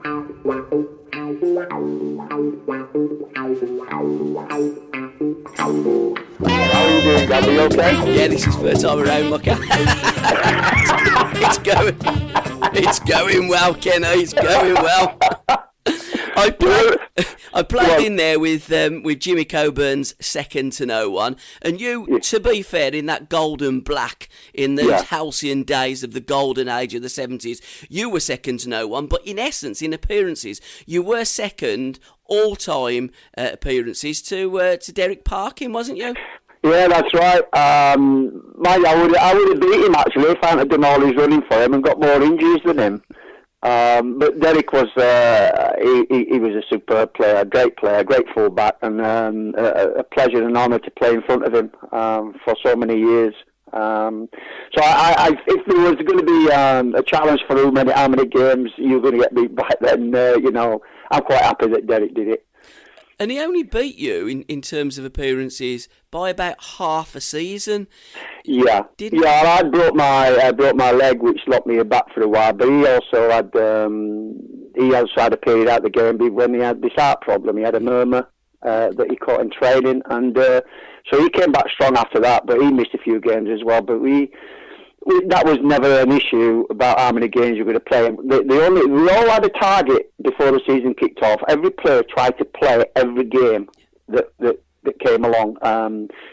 How are you doing, Gabby? You okay? Yeah, this is first time around, Mucker. It's going well, Kenny. It's going well. I played in there with Jimmy Coburn's second to no one, and you, to be fair, in that golden black in those halcyon days of the golden age of the 70s, you were second to no one. But in essence, in appearances, you were second all-time appearances to Derek Parkin, wasn't you? Yeah, that's right. I would have beat him actually if I hadn't done all his running for him and got more injuries than him. But Derek was he was a superb player, great fullback, and a pleasure and honour to play in front of him for so many years. So if there was going to be a challenge for how many games you're going to get beat by, then I'm quite happy that Derek did it. And he only beat you in terms of appearances by about half a season. Yeah, I broke my leg, which locked me back for a while. But he also had a period out of the game when he had this heart problem. He had a murmur that he caught in training, and so he came back strong after that. But he missed a few games as well. But that was never an issue about how many games you're going to play. We all had a target before the season kicked off. Every player tried to play every game that came along,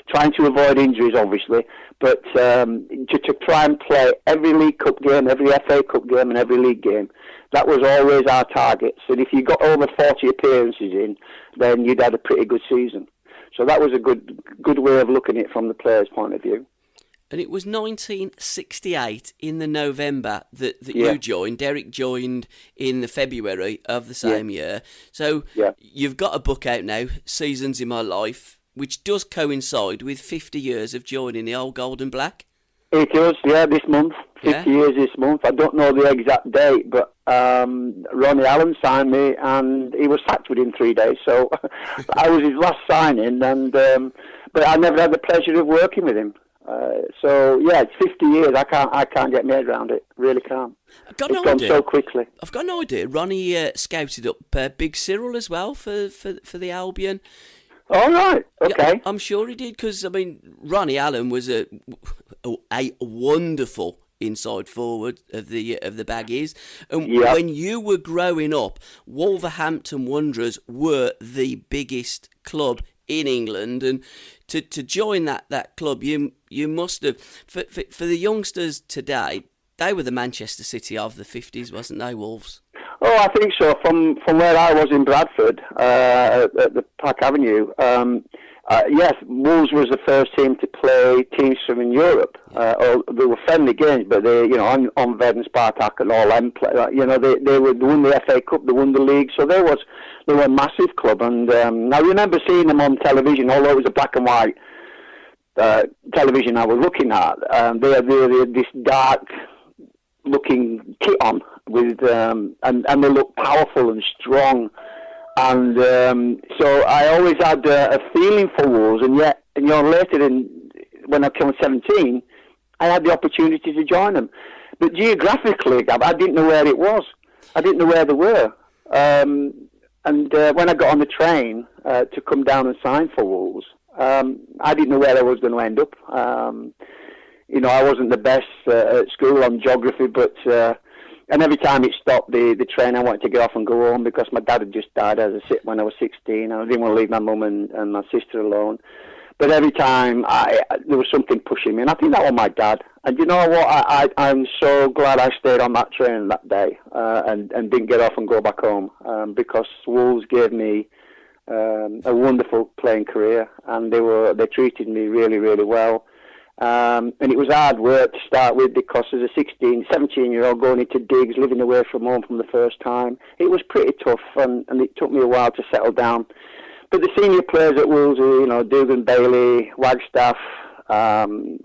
trying to avoid injuries, obviously, but to try and play every League Cup game, every FA Cup game, and every league game. That was always our target. So if you got over 40 appearances in, then you'd had a pretty good season. So that was a good way of looking at it from the players' point of view. And it was 1968 in the November that you joined. Derek joined in the February of the same year. So you've got a book out now, Seasons in My Life, which does coincide with 50 years of joining the old Gold and Black. It does, this month. 50 years this month. I don't know the exact date, but Ronnie Allen signed me, and he was sacked within 3 days. So I was his last signing, and but I never had the pleasure of working with him. It's 50 years. I can't get my head around it. Really can't. It's gone so quickly. I've got no idea. Ronnie scouted up Big Cyril as well for the Albion. All right. Okay. Yeah, I'm sure he did, because Ronnie Allen was a wonderful inside forward of the Baggies, and when you were growing up, Wolverhampton Wanderers were the biggest club in England, and to join that club, you must have, for the youngsters today, they were the Manchester City of the 50s, wasn't they, Wolves? Oh, I think so. From where I was in Bradford, at the Park Avenue, yes, Wolves was the first team to play teams from in Europe. They were friendly games, but they, on Ved and Spartak and all them, they won the FA Cup, they won the league, so they were a massive club. And I remember seeing them on television, although it was a black and white television I was looking at. They had this dark looking kit on with and they looked powerful and strong, and so I always had a feeling for Wolves, and yet later when I turned 17, I had the opportunity to join them, but geographically I didn't know where it was. I didn't know where they were, and when I got on the train to come down and sign for Wolves, I didn't know where I was going to end up. I wasn't the best at school on geography, but and every time it stopped the train, I wanted to get off and go home, because my dad had just died when I was 16, and I didn't want to leave my mum and my sister alone. But every time there was something pushing me, and I think that was my dad. And you know what? I'm so glad I stayed on that train that day and didn't get off and go back home, because Wolves gave me a wonderful playing career, and they treated me really, really well. And it was hard work to start with, because as a 17-year-old going into digs, living away from home from the first time, it was pretty tough, and it took me a while to settle down. But the senior players at Wolves, Dugan Bailey, Wagstaff, Dougie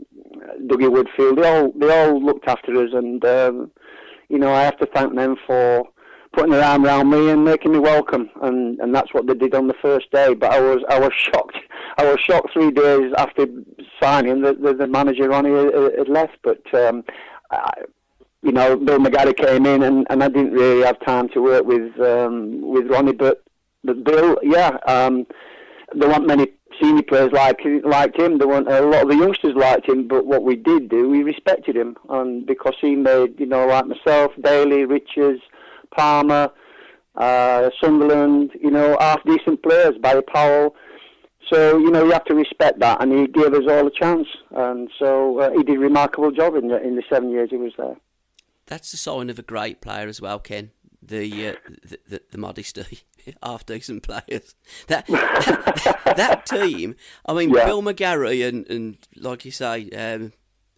Woodfield, they all looked after us, and I have to thank them for putting their arm around me and making me welcome, and that's what they did on the first day. But I was shocked. I was shocked 3 days after signing that the manager Ronnie had left. But Bill McGarry came in, and I didn't really have time to work with Ronnie, but Bill, there weren't many senior players liked him. There weren't a lot of the youngsters liked him, but what we did do, we respected him, and because he made, like myself, Daly, Richards, Palmer, Sunderland, half decent players, Barry Powell. So, you have to respect that, and he gave us all a chance, and so he did a remarkable job in the 7 years he was there. That's the sign of a great player as well, Ken. The modesty, half decent players. That team. I mean, Bill McGarry and like you say,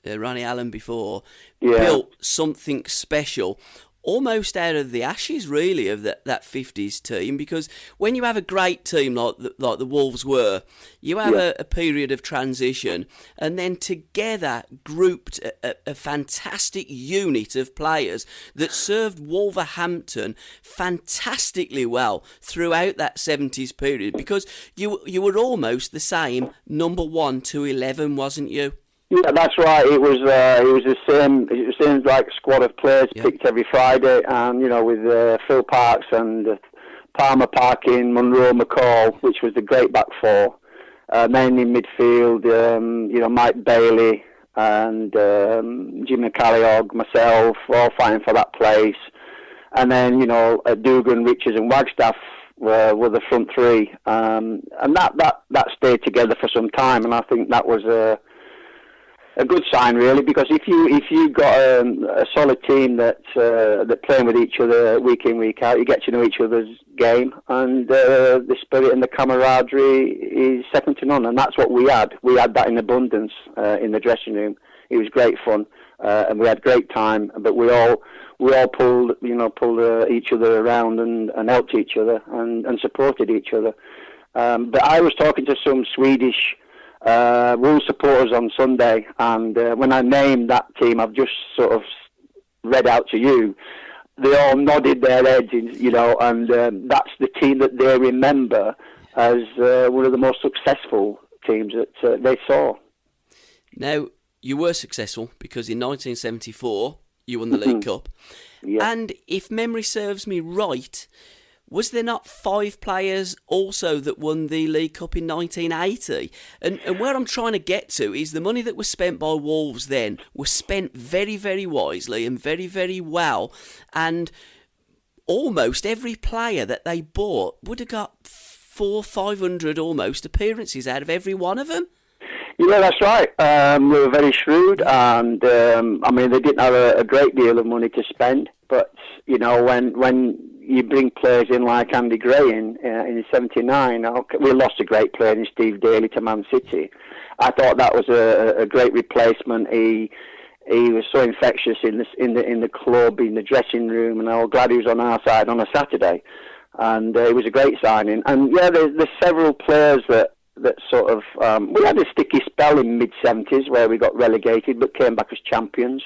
Ronnie Allen before built something special. Almost out of the ashes, really, of that 50s team, because when you have a great team like the Wolves were, you have a period of transition, and then together grouped a fantastic unit of players that served Wolverhampton fantastically well throughout that 70s period, because you were almost the same number 1 to 11, wasn't you? Yeah, that's right. It was the same. It was the same like squad of players picked every Friday, and with Phil Parks and Palmer, Parkin, Munro, McCall, which was the great back four. Then in midfield, Mike Bailey and Jim McCalliog, myself, all fighting for that place. And then Dugan, Richards, and Wagstaff were the front three, and that stayed together for some time. And I think that was a good sign, really, because if you got a solid team that playing with each other week in, week out, you get to know each other's game, and the spirit and the camaraderie is second to none, and that's what we had. We had that in abundance in the dressing room. It was great fun, and we had great time. But we all pulled each other around and helped each other and supported each other. But I was talking to some Swedish Wolves supporters on Sunday, and when I named that team I've just sort of read out to you, they all nodded their heads, and that's the team that they remember as one of the most successful teams that they saw. Now, you were successful because in 1974 you won the League Cup, and if memory serves me right, was there not 5 players also that won the League Cup in 1980? And where I'm trying to get to is the money that was spent by Wolves then was spent very, very wisely and very, very well. And almost every player that they bought would have got 400-500 almost appearances out of every one of them. Yeah, that's right. They were very shrewd, and they didn't have a great deal of money to spend. But when you bring players in like Andy Gray in '79, we lost a great player in Steve Daly to Man City. I thought that was a great replacement. He was so infectious in the club, in the dressing room, and I was glad he was on our side on a Saturday. And it was a great signing. And there's several players that sort of we had a sticky spell in mid-70s where we got relegated but came back as champions.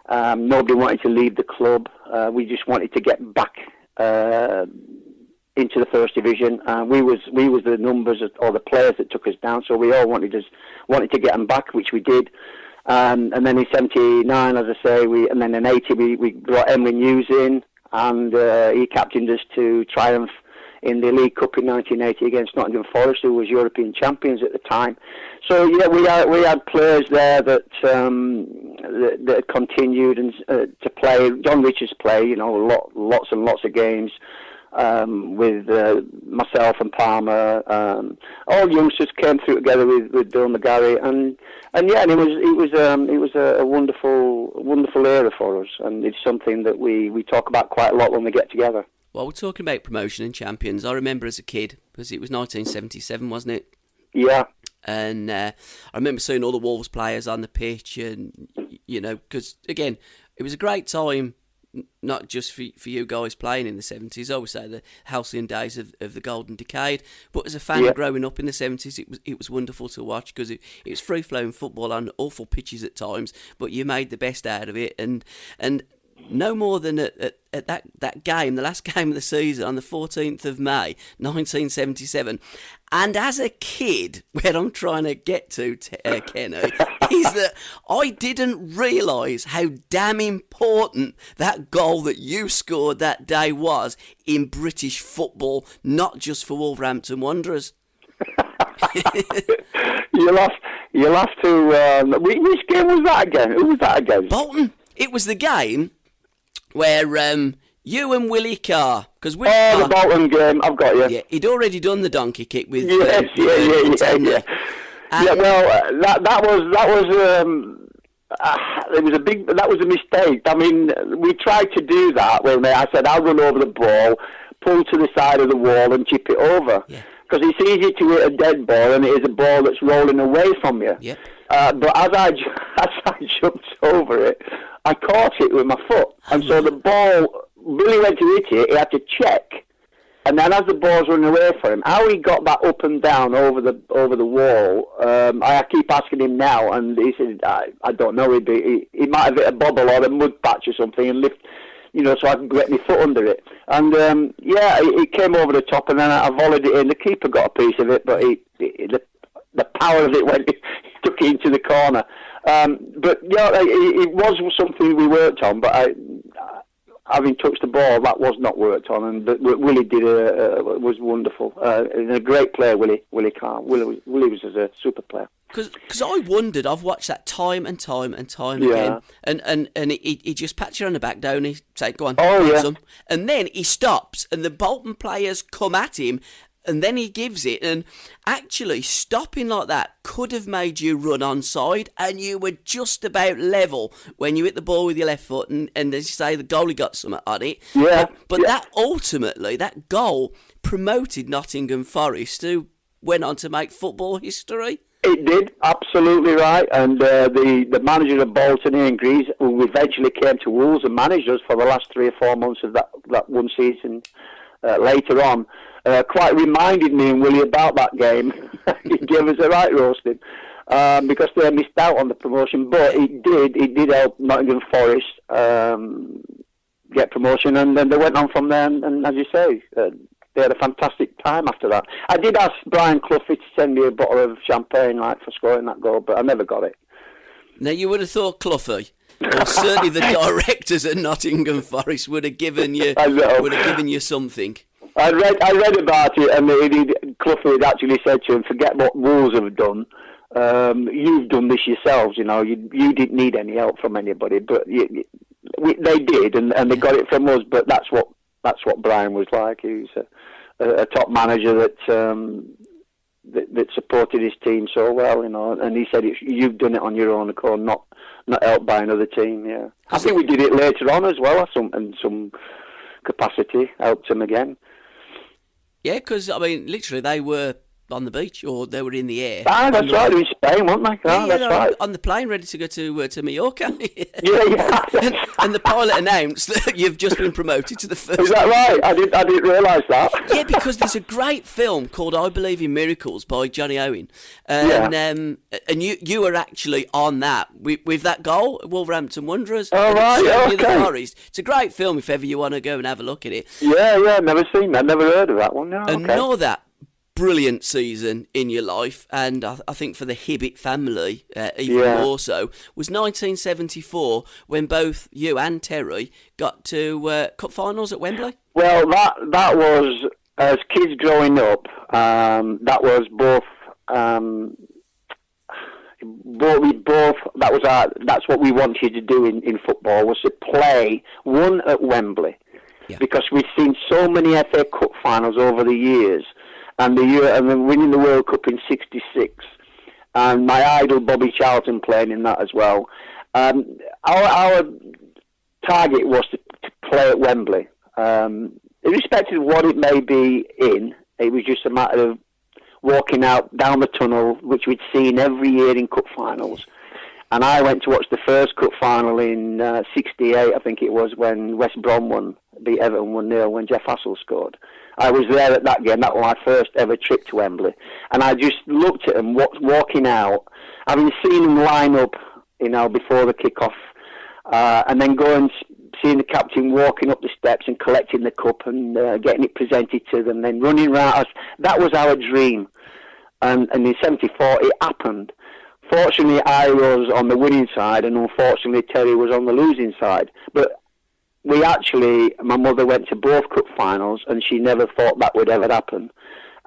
Nobody wanted to leave the club. We just wanted to get back into the first division. We was the numbers or the players that took us down, so we all wanted to get them back, which we did. And then in '79, as I say, and then in '80 we brought Emlyn Hughes in, and he captained us to triumph in the League Cup in 1980 against Nottingham Forest, who was European champions at the time. So we had players there that continued to play. John Richards played, lots and lots of games with myself and Palmer. All youngsters came through together with Bill McGarry, and it was a wonderful era for us, and it's something that we talk about quite a lot when we get together. Well, we're talking about promotion and champions. I remember as a kid, because it was 1977, wasn't it? Yeah. And I remember seeing all the Wolves players on the pitch, and, because, again, it was a great time, not just for you guys playing in the 70s. I always say the halcyon days of the golden decade. But as a fan growing up in the 70s, it was wonderful to watch, because it was free-flowing football on awful pitches at times, but you made the best out of it. And no more than at that game, the last game of the season, on the 14th of May, 1977, And as a kid, where I'm trying to get to, Kenny, is that I didn't realise how damn important that goal that you scored that day was in British football, not just for Wolverhampton Wanderers. You'll have to. Which game was that again? Who was that against? Bolton. It was the game where you and Willie Carr, because Willie Carr, the Bolton game. I've got you. Yeah, he'd already done the donkey kick with. Yes, yeah. Well, that was. It was a big. That was a mistake. I mean, we tried to do that when I said I'll run over the ball, pull to the side of the wall, and chip it over. Yeah. Because it's easy to hit a dead ball, and it is a ball that's rolling away from you. Yeah. But as I jumped over it, I caught it with my foot, and so the ball really went to hit it. He had to check, and then as the ball's running away from him, how he got that up and down over the wall, I keep asking him now, and he said, I don't know. He might have hit a bobble or a mud patch or something and lift. So I can get my foot under it. And, it came over the top, and then I volleyed it in. The keeper got a piece of it, but the power of it went, took it into the corner. But, it was something we worked on, but having touched the ball, that was not worked on. And Willie was wonderful. A great player, Willie Carr. Willie was a super player. Because I wondered, I've watched that time and time again, and he just pats you on the back, don't he? Say, go on, some. And then he stops, and the Bolton players come at him, and then he gives it. And actually, stopping like that could have made you run onside, and you were just about level when you hit the ball with your left foot, and as you say, the goalie got something on it. Yeah. But that ultimately, that goal promoted Nottingham Forest, who went on to make football history. It did, absolutely right. And the manager of Bolton, Ian Greaves, who eventually came to Wolves and managed us for the last 3 or 4 months of that one season later on, quite reminded me and Willie about that game. He gave us a right roasting because they missed out on the promotion. But it did help Nottingham Forest get promotion, and then they went on from there. And as you say, they had a fantastic time after that. I did ask Brian Clough to send me a bottle of champagne for scoring that goal, but I never got it. Now, you would have thought Cloughie, or certainly the directors at Nottingham Forest, would have given you something. I read about it, and Clough had actually said to him, "Forget what Wolves have done. You've done this yourselves. You didn't need any help from anybody, but they did, and they got it from us. But that's what Brian was like. He was a top manager that supported his team so well, and he said you've done it on your own accord, not helped by another team. Yeah, I think we did it later on as well, in some capacity, helped him again. Yeah, because literally they were on the beach, or they were in the air. That's right. They were in Spain, weren't they? That's right. On the plane, ready to go to Mallorca. Yeah. and the pilot announced that you've just been promoted to the first. Is that right? I didn't realise that. Yeah, because there's a great film called I Believe in Miracles by Johnny Owen, and you were actually on that with that goal, Wolverhampton Wanderers. Oh right, okay. The Forest. It's a great film if ever you want to go and have a look at it. Yeah, never seen that, never heard of that one. No, and know that. Brilliant season in your life, and I think for the Hibbitt family, even more so, was 1974 when both you and Terry got to cup finals at Wembley. Well, that was, as kids growing up, that was both. That's what we wanted to do in football, was to play one at Wembley, because we've seen so many FA Cup finals over the years. And then winning the World Cup in '66, and my idol Bobby Charlton playing in that as well. Our target was to play at Wembley, irrespective of what it may be in. It was just a matter of walking out down the tunnel, which we'd seen every year in cup finals. And I went to watch the first cup final in '68, I think it was, when West Brom beat Everton 1-0 when Jeff Hassel scored. I was there at that game. That was my first ever trip to Wembley. And I just looked at them walking out, having seen them line up, before the kick-off, and then go and seeing the captain walking up the steps and collecting the cup and getting it presented to them, then running round us. That was our dream. And in '74, it happened. Fortunately, I was on the winning side, and unfortunately, Terry was on the losing side. But my mother went to both cup finals, and she never thought that would ever happen.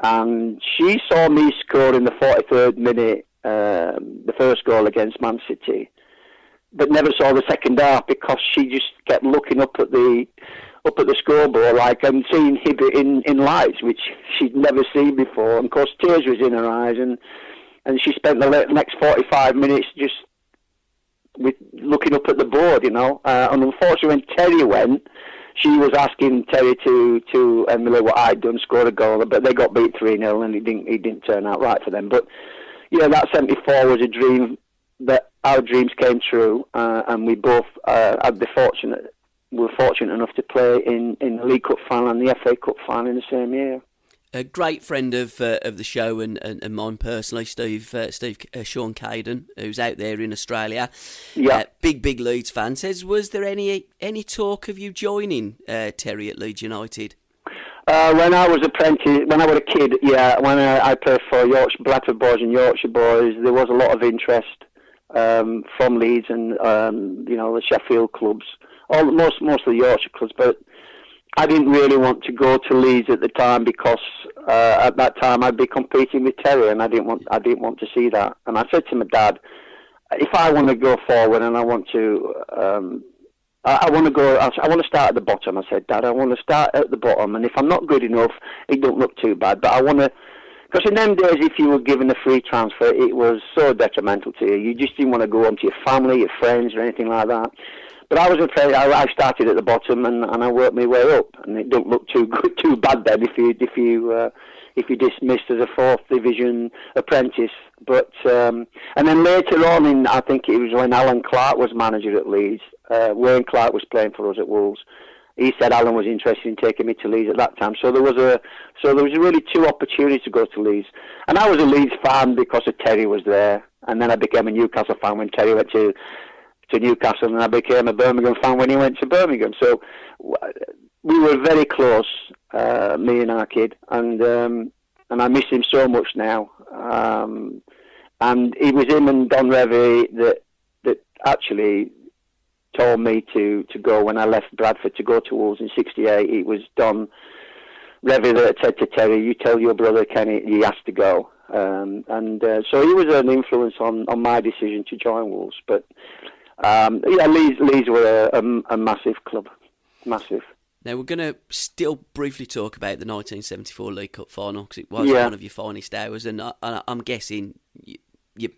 And she saw me score in the 43rd minute, the first goal against Man City, but never saw the second half because she just kept looking up at the scoreboard, and seeing Hibbitt in lights, which she'd never seen before. And of course, tears was in her eyes, and she spent the next 45 minutes just looking up at the board, And unfortunately, when Terry went, she was asking Terry to emulate what I'd done, score a goal, but they got beat 3-0, and it didn't turn out right for them. But that '74 was a dream that our dreams came true, and we both were fortunate enough to play in the League Cup final and the FA Cup final in the same year. A great friend of the show and mine personally, Sean Caden, who's out there in Australia. Yeah. Big Leeds fan, says, was there any talk of you joining Terry at Leeds United? When I was a kid, when I played for Bradford Boys and Yorkshire Boys, there was a lot of interest from Leeds and the Sheffield clubs, most of the Yorkshire clubs, but I didn't really want to go to Leeds at the time because at that time I'd be competing with Terry, and I didn't want to see that. And I said to my dad, if I want to go forward and I want to start at the bottom. I said, Dad, I want to start at the bottom, and if I'm not good enough, it don't look too bad. But I want to, because in them days, if you were given a free transfer, it was so detrimental to you. You just didn't want to go home to your family, your friends, or anything like that. But I was afraid. I started at the bottom, and I worked my way up, and it don't look too bad then if you dismissed as a 4th division apprentice. But and then later on, I think it was when Alan Clark was manager at Leeds. Wayne Clark was playing for us at Wolves. He said Alan was interested in taking me to Leeds at that time. So there was really 2 opportunities to go to Leeds, and I was a Leeds fan because of Terry was there, and then I became a Newcastle fan when Terry went to Newcastle, and I became a Birmingham fan when he went to Birmingham. So we were very close, me and our kid, and I miss him so much now. And it was him and Don Revie that actually told me to go when I left Bradford to go to Wolves in '68. It was Don Revie that said to Terry, "You tell your brother Kenny he has to go." So he was an influence on my decision to join Wolves. But Leeds were a massive club, massive. Now, we're going to still briefly talk about the 1974 League Cup final, because it was one of your finest hours, and I'm guessing you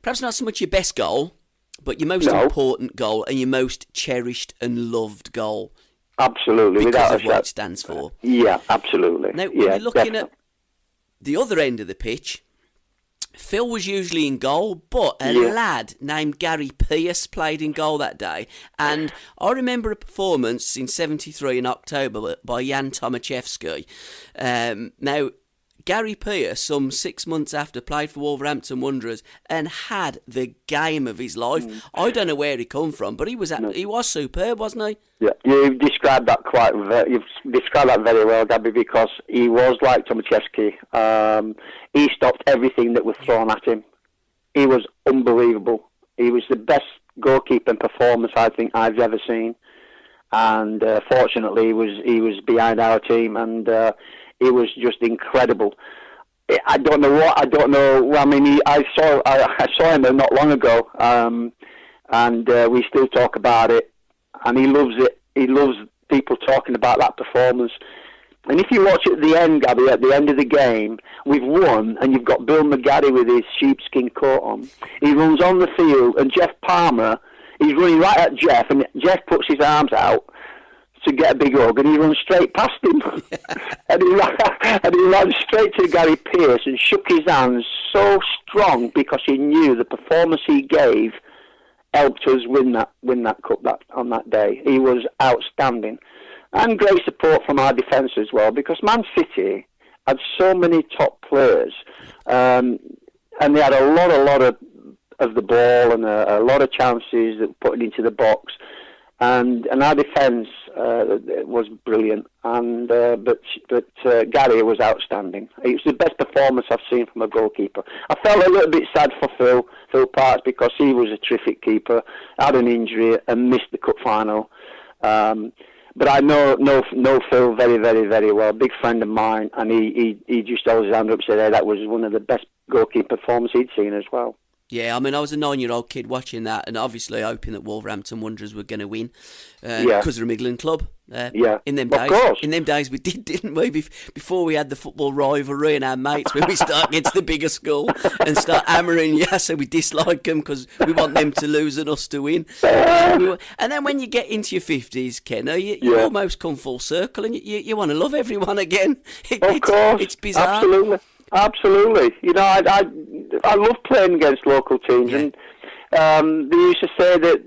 perhaps not so much your best goal, but your most important goal and your most cherished and loved goal. Absolutely, because of what it stands for. Yeah, absolutely. Now, when you're looking at the other end of the pitch, Phil was usually in goal, but a lad named Gary Pearce played in goal that day. And I remember a performance in '73 in October by Jan Tomaszewski. Now, Gary Pearce, some 6 months after, played for Wolverhampton Wanderers and had the game of his life. I don't know where he come from, but he was superb, wasn't he? Yeah, you've described that very well, Gabby, because he was like Tomaszewski. He stopped everything that was thrown at him. He was unbelievable. He was the best goalkeeping performance I think I've ever seen. And fortunately, he was behind our team, and it was just incredible. I don't know. I mean, I saw him not long ago, and we still talk about it. And he loves it. He loves people talking about that performance. And if you watch at the end, Gabby, at the end of the game, we've won, and you've got Bill McGarry with his sheepskin coat on. He runs on the field, and Jeff Palmer, he's running right at Jeff, and Jeff puts his arms out to get a big hug, and he runs straight past him. and he ran straight to Gary Pearce and shook his hands so strong because he knew the performance he gave helped us win that cup on that day. He was outstanding. And great support from our defence as well, because Man City had so many top players, and they had a lot of the ball and a lot of chances that were put into the box. and our defence was brilliant. And but Gary was outstanding. It was the best performance I've seen from a goalkeeper. I felt a little bit sad for Phil Parks, because he was a terrific keeper, had an injury and missed the cup final. But I know Phil very, very, very well. Big friend of mine, and he just held his hand up and said, hey, that was one of the best goalkeeper performances he'd seen as well. Yeah, I mean, I was a 9-year-old kid watching that, and obviously hoping that Wolverhampton Wanderers were going to win, because they're a Midland club. In them days, we didn't we? Before we had the football rivalry and our mates, when we start against the bigger school and start hammering, so we dislike them because we want them to lose and us to win. And then when you get into your 50s, Ken, you almost come full circle, and you want to love everyone again. Of course, it's bizarre. Absolutely. You know, I love playing against local teams, and they used to say that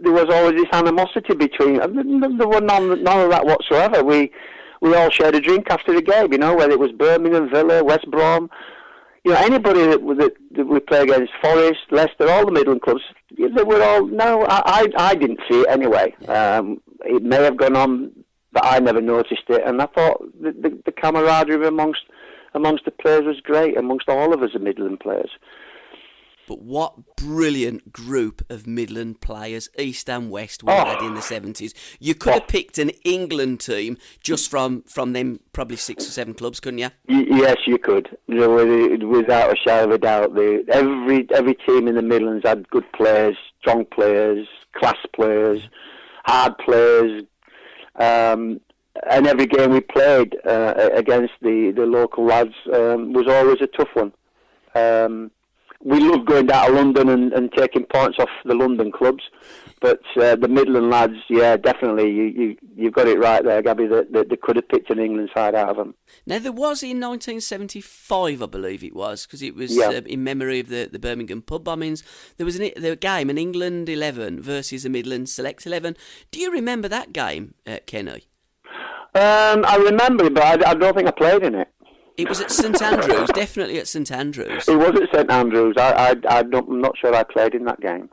there was always this animosity between. There was none of that whatsoever. We all shared a drink after the game. You know, whether it was Birmingham, Villa, West Brom. You know, anybody that we play against, Forest, Leicester, all the Midland clubs, they were all. No, I didn't see it anyway. It may have gone on, but I never noticed it. And I thought the camaraderie amongst the players was great, amongst all of us, the Midland players. But what brilliant group of Midland players, East and West, we had in the 70s. You could have picked an England team just from them probably 6 or 7 clubs, couldn't you? Yes, you could. You know, without a shadow of a doubt. Every team in the Midlands had good players, strong players, class players, hard players. And every game we played against the local lads was always a tough one. We loved going down to London and taking points off the London clubs, but the Midland lads, definitely, you've got it right there, Gabby, that they could have picked an England side out of them. Now, there was in 1975, I believe it was, because it was in memory of the Birmingham pub bombings. There was a game, an England 11 versus a Midland Select 11. Do you remember that game, Kenny? I remember it, but I don't think I played in it. It was at St Andrews, definitely at St Andrews. It was at St Andrews. I'm not sure I played in that game.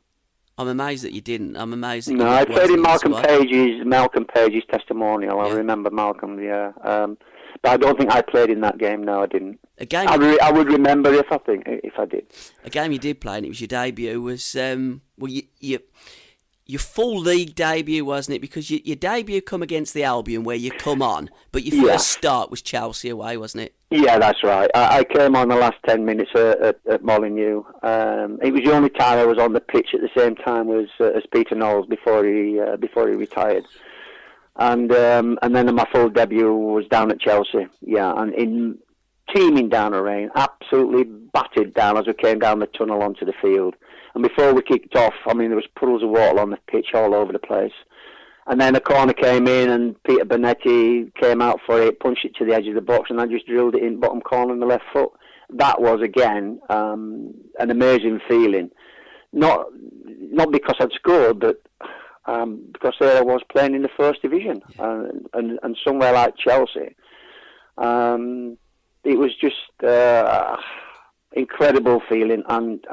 I'm amazed that you didn't. I'm amazed that you I played in Malcolm Page's testimonial. I remember Malcolm, but I don't think I played in that game. No, I didn't. I would remember if I did. A game you did play, and it was your debut, was your full league debut, wasn't it? Because your debut come against the Albion, where you come on, but your first start was Chelsea away, wasn't it? Yeah, that's right. I came on the last 10 minutes at Molineux. It was the only time I was on the pitch at the same time as Peter Knowles before he retired. And then my full debut was down at Chelsea. Yeah, and teeming down the rain, absolutely battered down as we came down the tunnel onto the field. And before we kicked off, I mean, there was puddles of water on the pitch all over the place. And then a corner came in, and Peter Bonetti came out for it, punched it to the edge of the box, and I just drilled it in bottom corner on the left foot. That was, again, an amazing feeling. Not because I'd scored, but because there I was playing in the First Division. And somewhere like Chelsea, it was just incredible feeling, and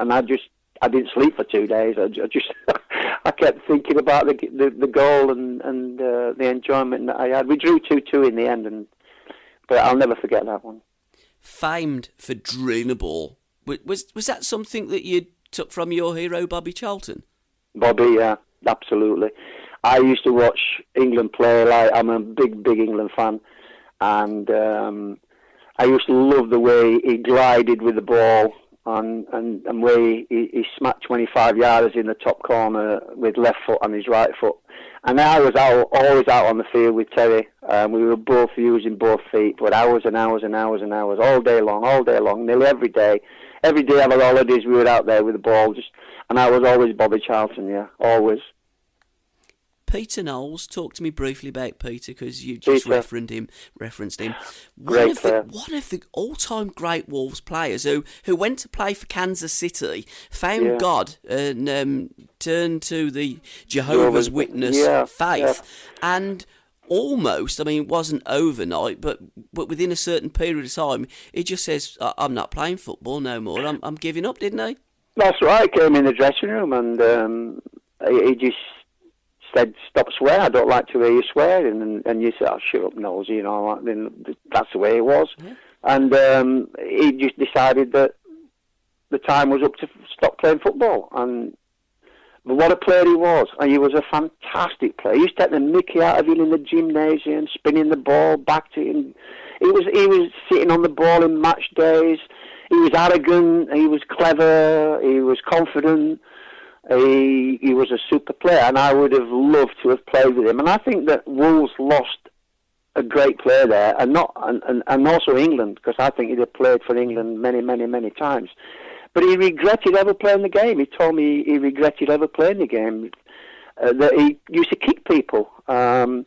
I didn't sleep for 2 days. I kept thinking about the goal and the enjoyment that I had. We drew 2-2 in the end, but I'll never forget that one. Famed for drilling a ball. Was that something that you took from your hero, Bobby Charlton? Bobby, yeah, absolutely. I used to watch England play. I'm a big England fan, and I used to love the way he glided with the ball. And where he smacked 25-yarders in the top corner with left foot and his right foot. And I was always out on the field with Terry. We were both using both feet, but hours and hours and hours and hours, all day long, nearly every day. Every day of our holidays, we were out there with the ball. And I was always Bobby Charlton, yeah, always. Peter Knowles, talk to me briefly about Peter, because you just referenced him. Great player. One of the all-time great Wolves players who went to play for Kansas City, found God and turned to the Jehovah's Witness faith, and almost, I mean, it wasn't overnight, but within a certain period of time, he just says, "I'm not playing football no more. I'm giving up," didn't he? That's right. Came in the dressing room, and he just said, "Stop swearing. I don't like to hear you swearing." And you said, "Oh, shut up, nosy," you know. That's the way it was. Yeah. And he just decided that the time was up to stop playing football. But what a player he was. And he was a fantastic player. He used to take the mickey out of him in the gymnasium, spinning the ball back to him. He was sitting on the ball in match days. He was arrogant. He was clever. He was confident. He was a super player, and I would have loved to have played with him. And I think that Wolves lost a great player there, and also England, because I think he'd have played for England many, many, many times. But he regretted ever playing the game. He told me he regretted ever playing the game. That he used to kick people, and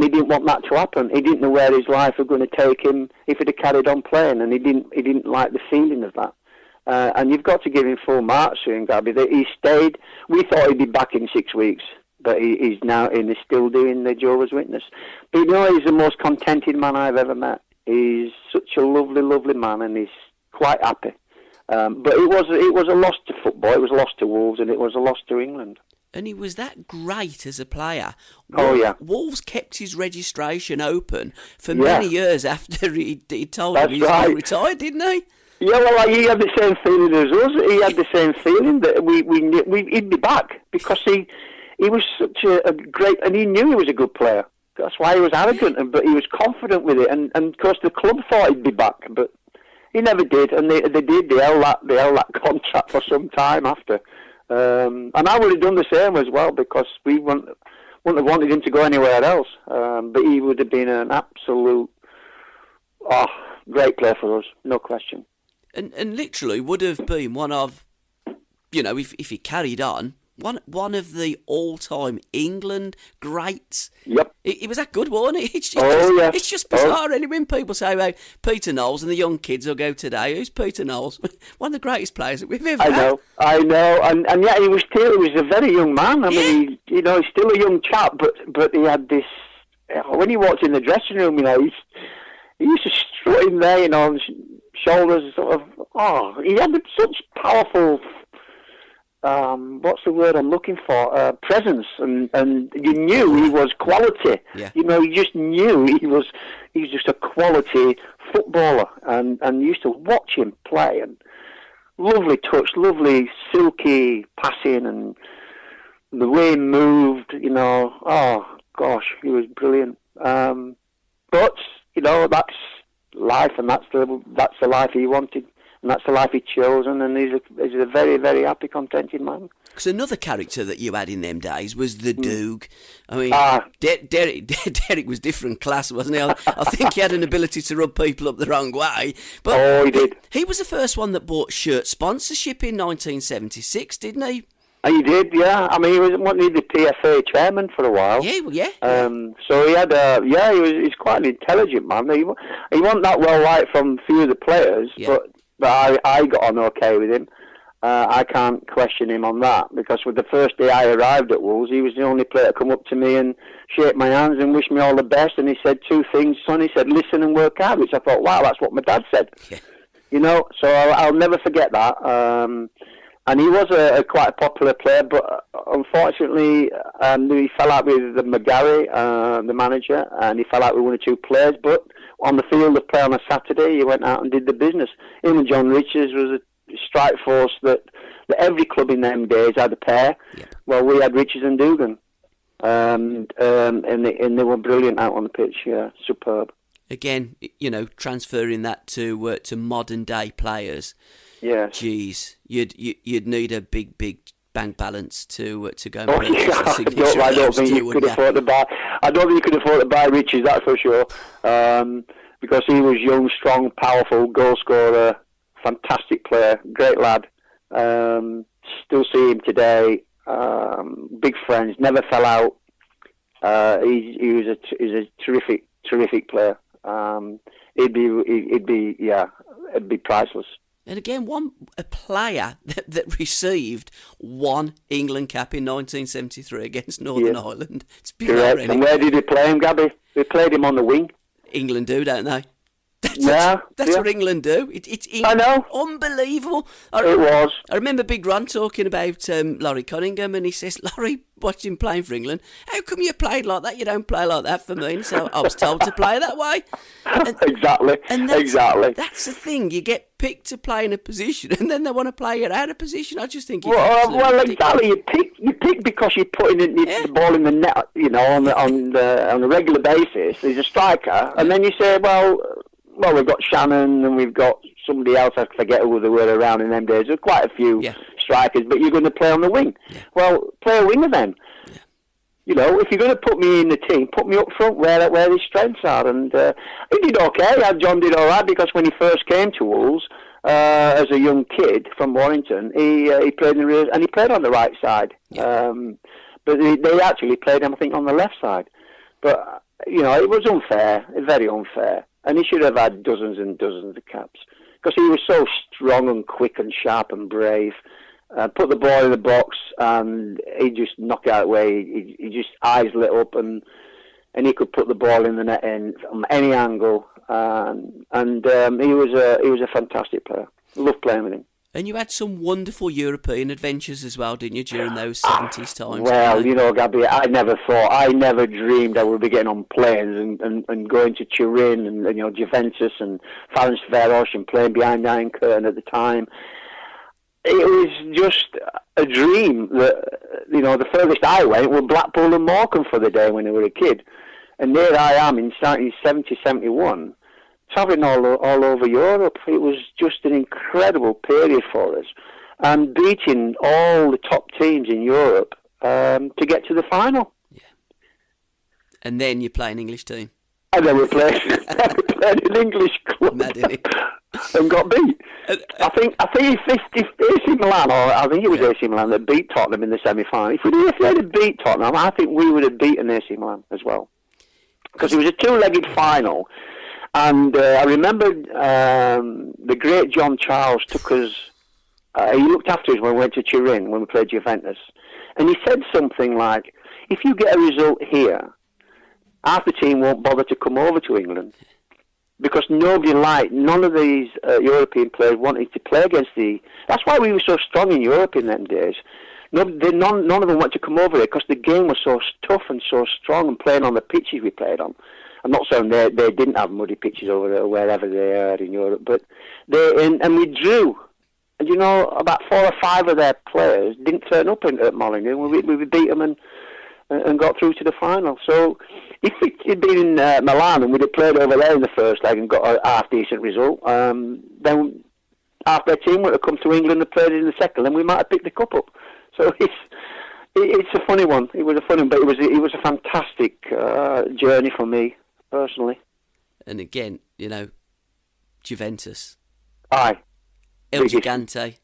he didn't want that to happen. He didn't know where his life was going to take him if he'd have carried on playing, and he didn't like the feeling of that. And you've got to give him full marks to him, Gabby. That he stayed. We thought he'd be back in 6 weeks, but he's now and he's still doing the Jehovah's Witness. But you know, he's the most contented man I've ever met. He's such a lovely, lovely man, and he's quite happy. But it was a loss to football. It was a loss to Wolves, and it was a loss to England. And he was that great as a player. Wolves kept his registration open for many years after he told him he was going to retire, didn't he? Yeah, well, he had the same feeling as us. He had the same feeling that he'd be back, because he was such a great, and he knew he was a good player. That's why he was arrogant, but he was confident with it. And of course, the club thought he'd be back, but he never did. And they did. They held that contract for some time after. And I would have done the same as well, because we wouldn't have wanted him to go anywhere else. But he would have been an absolute great player for us, no question. And literally would have been one of, if he carried on, one of the all-time England greats. Yep. He was that good, wasn't he? It's just bizarre. And when people say about Peter Knowles, and the young kids will go today, who's Peter Knowles? One of the greatest players that we've ever had. I know. And yet he was a very young man. I mean, he's still a young chap, but he had this, when he walked in the dressing room, he used to strut in there, shoulders sort of, he had such powerful, what's the word I'm looking for, presence, and you knew he was quality. Yeah. You just knew he was just a quality footballer, and you used to watch him play, and lovely touch, lovely silky passing, and the way he moved, oh gosh, he was brilliant. But that's life, and that's the life he wanted, and that's the life he chosen, and he's a very, very happy, contented man. Because another character that you had in them days was the Doog. I mean, Derek was different class, wasn't he? I think he had an ability to rub people up the wrong way. But he did. He was the first one that bought shirt sponsorship in 1976, didn't he? He did, yeah. I mean, he was the PFA chairman for a while. Yeah. So he had he's quite an intelligent man. He wasn't that well liked from a few of the players, but I got on okay with him. I can't question him on that, because with the first day I arrived at Wolves, he was the only player to come up to me and shake my hands and wish me all the best. And he said two things, son. He said, "Listen and work hard," which I thought, wow, that's what my dad said. Yeah. So I'll never forget that. And he was quite a popular player, but unfortunately, he fell out with McGarry, the manager, and he fell out with one or two players. But on the field of play on a Saturday, he went out and did the business. Him and John Richards was a strike force that every club in them days had a pair. Yep. Well, we had Richards and Dugan, and they were brilliant out on the pitch. Yeah, superb. Again, transferring that to modern day players. Yeah. Jeez, you'd need a big bank balance to go and purchase a signature. I don't think you could afford to buy. I don't think you could afford to buy Richards, that's for sure. Because he was young, strong, powerful, goal scorer, fantastic player, great lad. Still see him today. Big friends, never fell out. He was a terrific player. It'd be priceless. And again, a player that received one England cap in 1973 against Northern Ireland. It's correct. And where did he play him, Gabby? They played him on the wing. England do, don't they? That's what England do. I know. Unbelievable. It was. I remember Big Ron talking about Laurie Cunningham, and he says, Laurie, watched him playing for England. How come you played like that? You don't play like that for me. And so I was told to play that way. And, exactly. That's the thing. You get picked to play in a position, and then they want to play you out of position. I just think exactly. You pick because you're putting the ball in the net, on a regular basis. There's a striker, and then you say, well, we've got Shannon, and we've got somebody else. I forget who they were around in them days. There's quite a few strikers, but you're going to play on the wing. Yeah. Well, play a winger then. Yeah. If you're going to put me in the team, put me up front where his strengths are. And he did okay. John did all right because when he first came to Wolves as a young kid from Warrington, he played in the rear, and he played on the right side. Yeah. But they actually played him, I think, on the left side. But it was unfair, very unfair, and he should have had dozens and dozens of caps because he was so strong and quick and sharp and brave. Put the ball in the box, and he just knocked it out of the way. He just eyes lit up, and he could put the ball in the net from any angle. And he was a fantastic player. Loved playing with him. And you had some wonderful European adventures as well, didn't you, during those 70s times? Well, Gabby, I never dreamed I would be getting on planes and going to Turin and Juventus and Ferencváros and playing behind the Iron Curtain at the time. It was just a dream that, the furthest I went was Blackpool and Morecambe for the day when I was a kid. And there I am in 1970, 71, travelling all over Europe. It was just an incredible period for us. And beating all the top teams in Europe to get to the final. Yeah. And then you play an English team. And then we played an English club. Mad, isn't it? And got beat. I think AC Milan, or I think it was AC Milan that beat Tottenham in the semi-final. If they had beat Tottenham, I think we would have beaten AC Milan as well, because it was a two-legged final. And I remember the great John Charles took us. He looked after us when we went to Turin when we played Juventus, and he said something like, "If you get a result here, half the team won't bother to come over to England." Because none of these European players wanted to play against That's why we were so strong in Europe in them days. None of them wanted to come over there because the game was so tough and so strong, and playing on the pitches we played on. I'm not saying they didn't have muddy pitches over there, wherever they are in Europe, but and we drew. And about 4 or 5 of their players didn't turn up at Molineux. We beat them and got through to the final. So if it had been in Milan and we'd have played over there in the first leg and got a half-decent result, then half their team would have come to England and played it in the second, and we might have picked the cup up. So it's a funny one. It was a funny one, but it was a fantastic journey for me, personally. And again, Juventus. Aye. El Gigante,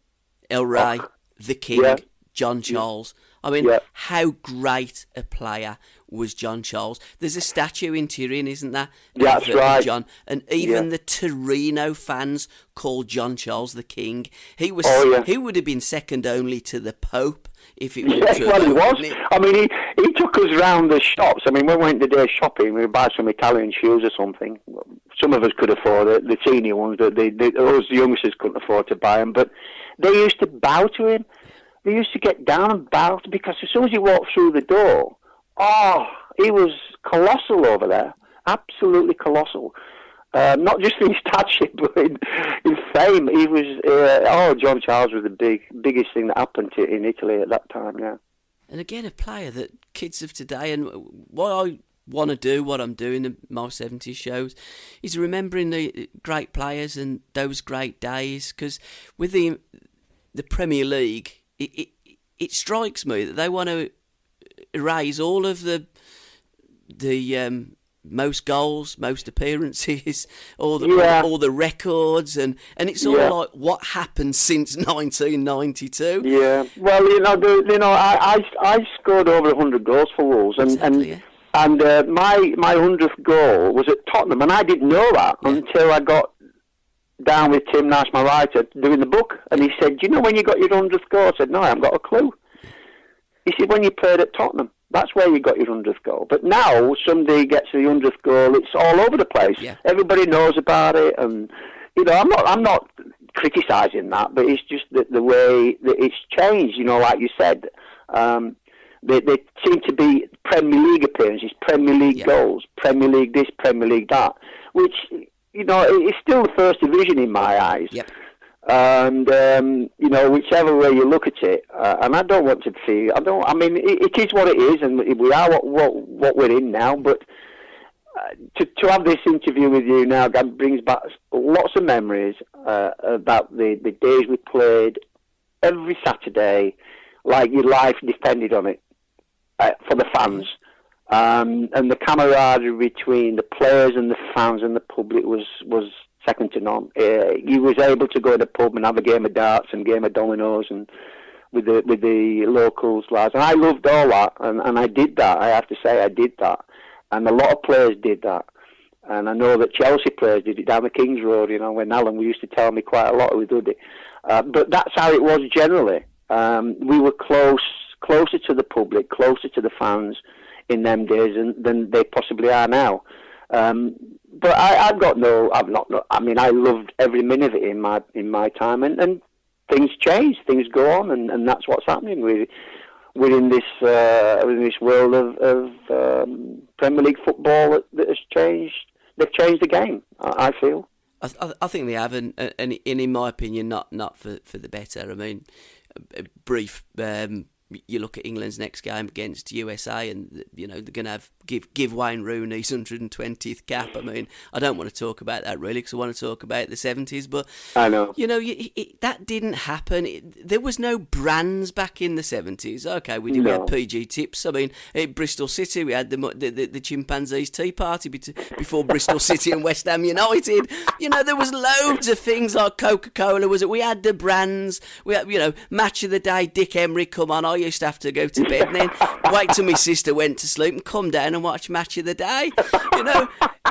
El Rey, the King, John Charles. I mean, how great a player was John Charles? There's a statue in Turin, isn't there? That's right. John, and even the Torino fans called John Charles the King. He was. He would have been second only to the Pope if it were true. Well, he was. I mean, he took us round the shops. I mean, when we went today shopping, we would buy some Italian shoes or something. Some of us could afford it, the senior ones, but those youngsters couldn't afford to buy them. But they used to bow to him. They used to get down and bow, because as soon as he walked through the door, he was colossal over there. Absolutely colossal. Not just in stature, but in fame. He was, John Charles was the biggest thing that happened in Italy at that time, yeah. And again, a player that kids of today, and what I want to do, what I'm doing in my 70s shows, is remembering the great players and those great days, because with the Premier League, it strikes me that they want to erase all of the most goals, most appearances, all the records, and it's all like what happened since 1992. Yeah, well, I scored over 100 goals for Wolves, and my 100th goal was at Tottenham, and I didn't know that until I got down with Tim Nash, my writer, doing the book, and he said, "Do you know when you got your 100th goal?" I said, "No, I haven't got a clue." He said, "When you played at Tottenham." That's where you got your 100th goal. But now somebody gets the 100th goal, it's all over the place. Yeah. Everybody knows about it, and I'm not criticising that, but it's just the way that it's changed. Like you said, they seem to be Premier League appearances, Premier League goals, Premier League this, Premier League that, which it's still the first division in my eyes. Yep. And whichever way you look at it, and I don't want to feel. It is what it is, and we are what we're in now. But to have this interview with you now brings back lots of memories about the days we played every Saturday, like your life depended on it, for the fans. And the camaraderie between the players and the fans and the public was second to none. You was able to go to the pub and have a game of darts and game of dominoes and with the locals lads. And I loved all that, and I did that. I have to say I did that. And a lot of players did that. And I know that Chelsea players did it down the King's Road, when Alan used to tell me quite a lot who did it. But that's how it was generally. We were closer to the public, closer to the fans in them days than they possibly are now. But I loved every minute of it in my time, and things change, things go on, and that's what's happening within this world of Premier League football that has changed. They've changed the game, I feel. I think they have, and in my opinion, not for the better. I mean, brief. You look at England's next game against USA, and they're going to give Wayne Rooney his 120th cap. I mean, I don't want to talk about that really, because I want to talk about the 70s. But I know, that didn't happen. There was no brands back in the 70s. Okay, we had PG Tips. I mean, at Bristol City, we had the Chimpanzees Tea Party before Bristol City and West Ham United. There was loads of things like Coca-Cola. We had the brands. We had, Match of the Day. Dick Emery, come on. I used to have to go to bed and then wait till my sister went to sleep and come down and watch Match of the Day.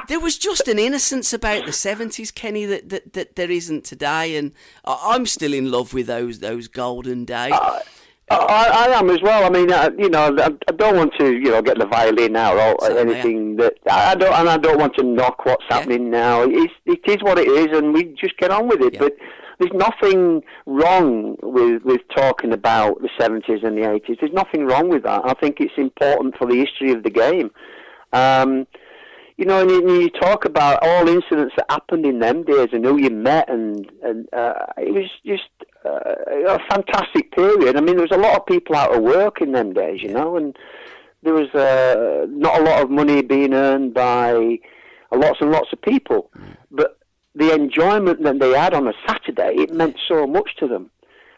There was just an innocence about the 70s, Kenny, that there isn't today, and I'm still in love with those golden days. I am as well. I mean, I don't want to, get the violin out or anything that I don't want to knock what's happening now. It is what it is, and we just get on with it. Yeah. But there's nothing wrong with talking about the 70s and the 80s. There's nothing wrong with that. I think it's important for the history of the game. And you talk about all incidents that happened in them days and who you met, and it was just a fantastic period. I mean, there was a lot of people out of work in them days, and there was not a lot of money being earned by lots and lots of people. But the enjoyment that they had on a Saturday, it meant so much to them.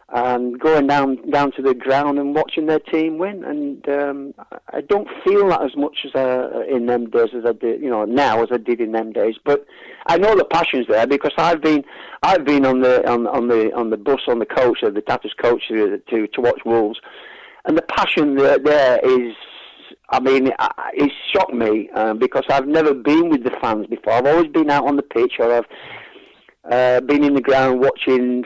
And going down to the ground and watching their team win, and I don't feel that as much as in them days as I did, now as I did in them days. But I know the passion's there, because I've been on the bus, on the coach, the Tatters coach to watch Wolves, and the passion there is. I mean, it shocked me because I've never been with the fans before. I've always been out on the pitch, or I've been in the ground watching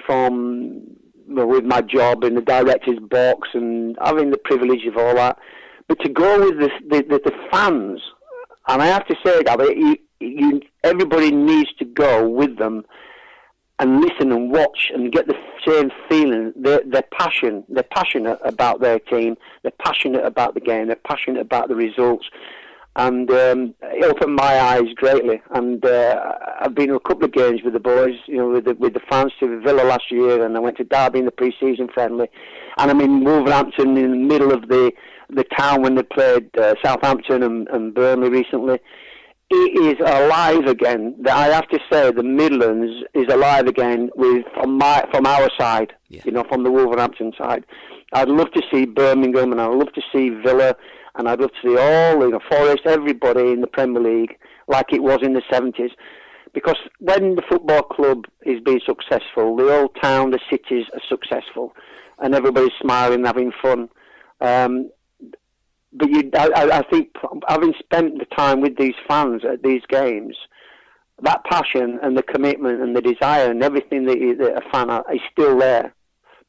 with my job in the director's box and having the privilege of all that. But to go with the fans, and I have to say, Gabby, everybody needs to go with them and listen and watch and get the same feeling. They're passionate about their team. They're passionate about the game. They're passionate about the results. And it opened my eyes greatly. And I've been to a couple of games with the boys, with the fans, to Villa last year, and I went to Derby in the pre-season friendly. And I'm in Wolverhampton, in the middle of the town, when they played Southampton and Burnley recently. It is alive again. I have to say, the Midlands is alive again from our side, from the Wolverhampton side. I'd love to see Birmingham, and I'd love to see Villa, and I'd love to see all, Forest, everybody in the Premier League like it was in the 70s. Because when the football club is being successful, the old town, the cities are successful, and everybody's smiling, having fun. But I think, having spent the time with these fans at these games, that passion and the commitment and the desire and everything that a fan is still there.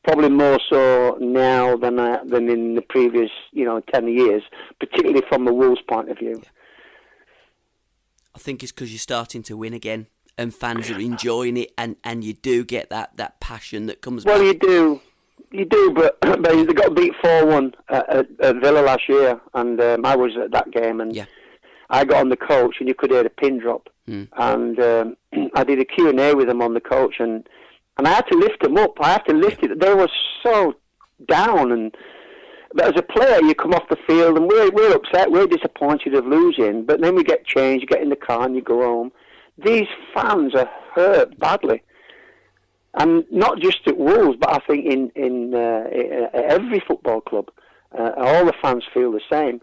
probably more so now than in the previous 10 years, particularly from the Wolves' point of view. I think it's because you're starting to win again, and fans are enjoying it, and you do get that passion that comes back. Well, you do, but they got beat 4-1 at Villa last year, and I was at that game, and I got on the coach, and you could hear the pin drop, and I did a Q&A with them on the coach, and I had to lift them up. I had to lift it. They were so down, but as a player, you come off the field, and we're upset, we're disappointed of losing, but then we get changed, you get in the car, and you go home. These fans are hurt badly. And not just at Wolves, but I think in every football club, all the fans feel the same.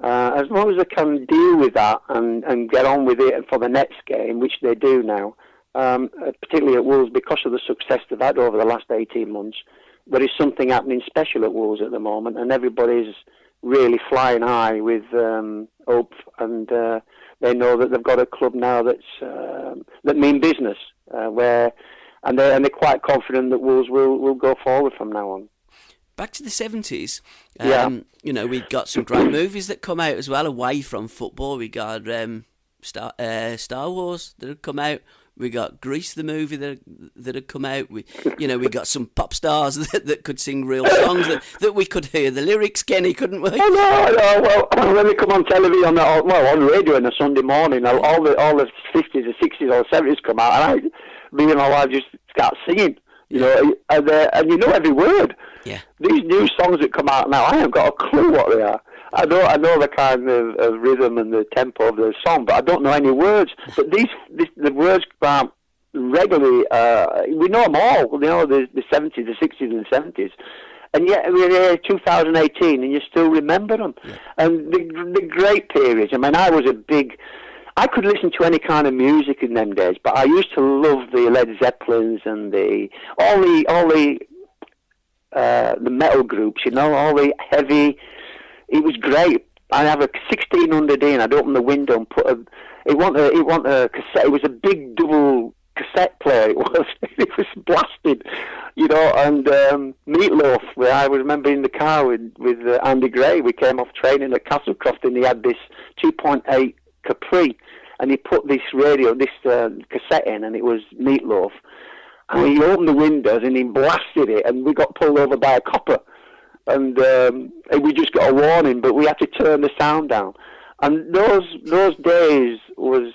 As long as they can deal with that and get on with it for the next game, which they do now, particularly at Wolves, because of the success they've had over the last 18 months, there is something happening special at Wolves at the moment, and everybody's really flying high with hope, and they know that they've got a club now that mean business, and they're quite confident that Wolves will go forward from now on. Back to the 70s, we got some great movies that come out as well away from football. We got Star Wars that had come out. We got Grease the movie that had come out. We got some pop stars that could sing real songs that we could hear the lyrics, Kenny, couldn't we? Oh no. Well, when they come on television, on radio on a Sunday morning, all the 50s or 60s or 70s come out, and me and my wife just start singing. And you know every word. Yeah. These new songs that come out now, I haven't got a clue what they are. I know the kind of rhythm and the tempo of the song, but I don't know any words. But the words come out regularly. We know them all. We know the 70s, the 60s, and the 70s. And yet we're here 2018, and you still remember them. Yeah. And the great periods. I mean, I could listen to any kind of music in them days, but I used to love the Led Zeppelins and all the metal groups, all the heavy. It was great. I have a 1600D, and I'd open the window and put it wasn't a cassette. It was a big double cassette player. It was blasted, And Meatloaf. Where I remember in the car with Andy Gray. We came off training at Castlecroft, and he had this 2.8 Capri, and he put this cassette in, and it was Meatloaf. And he opened the windows and he blasted it, and we got pulled over by a copper. And we just got a warning, but we had to turn the sound down. And those days was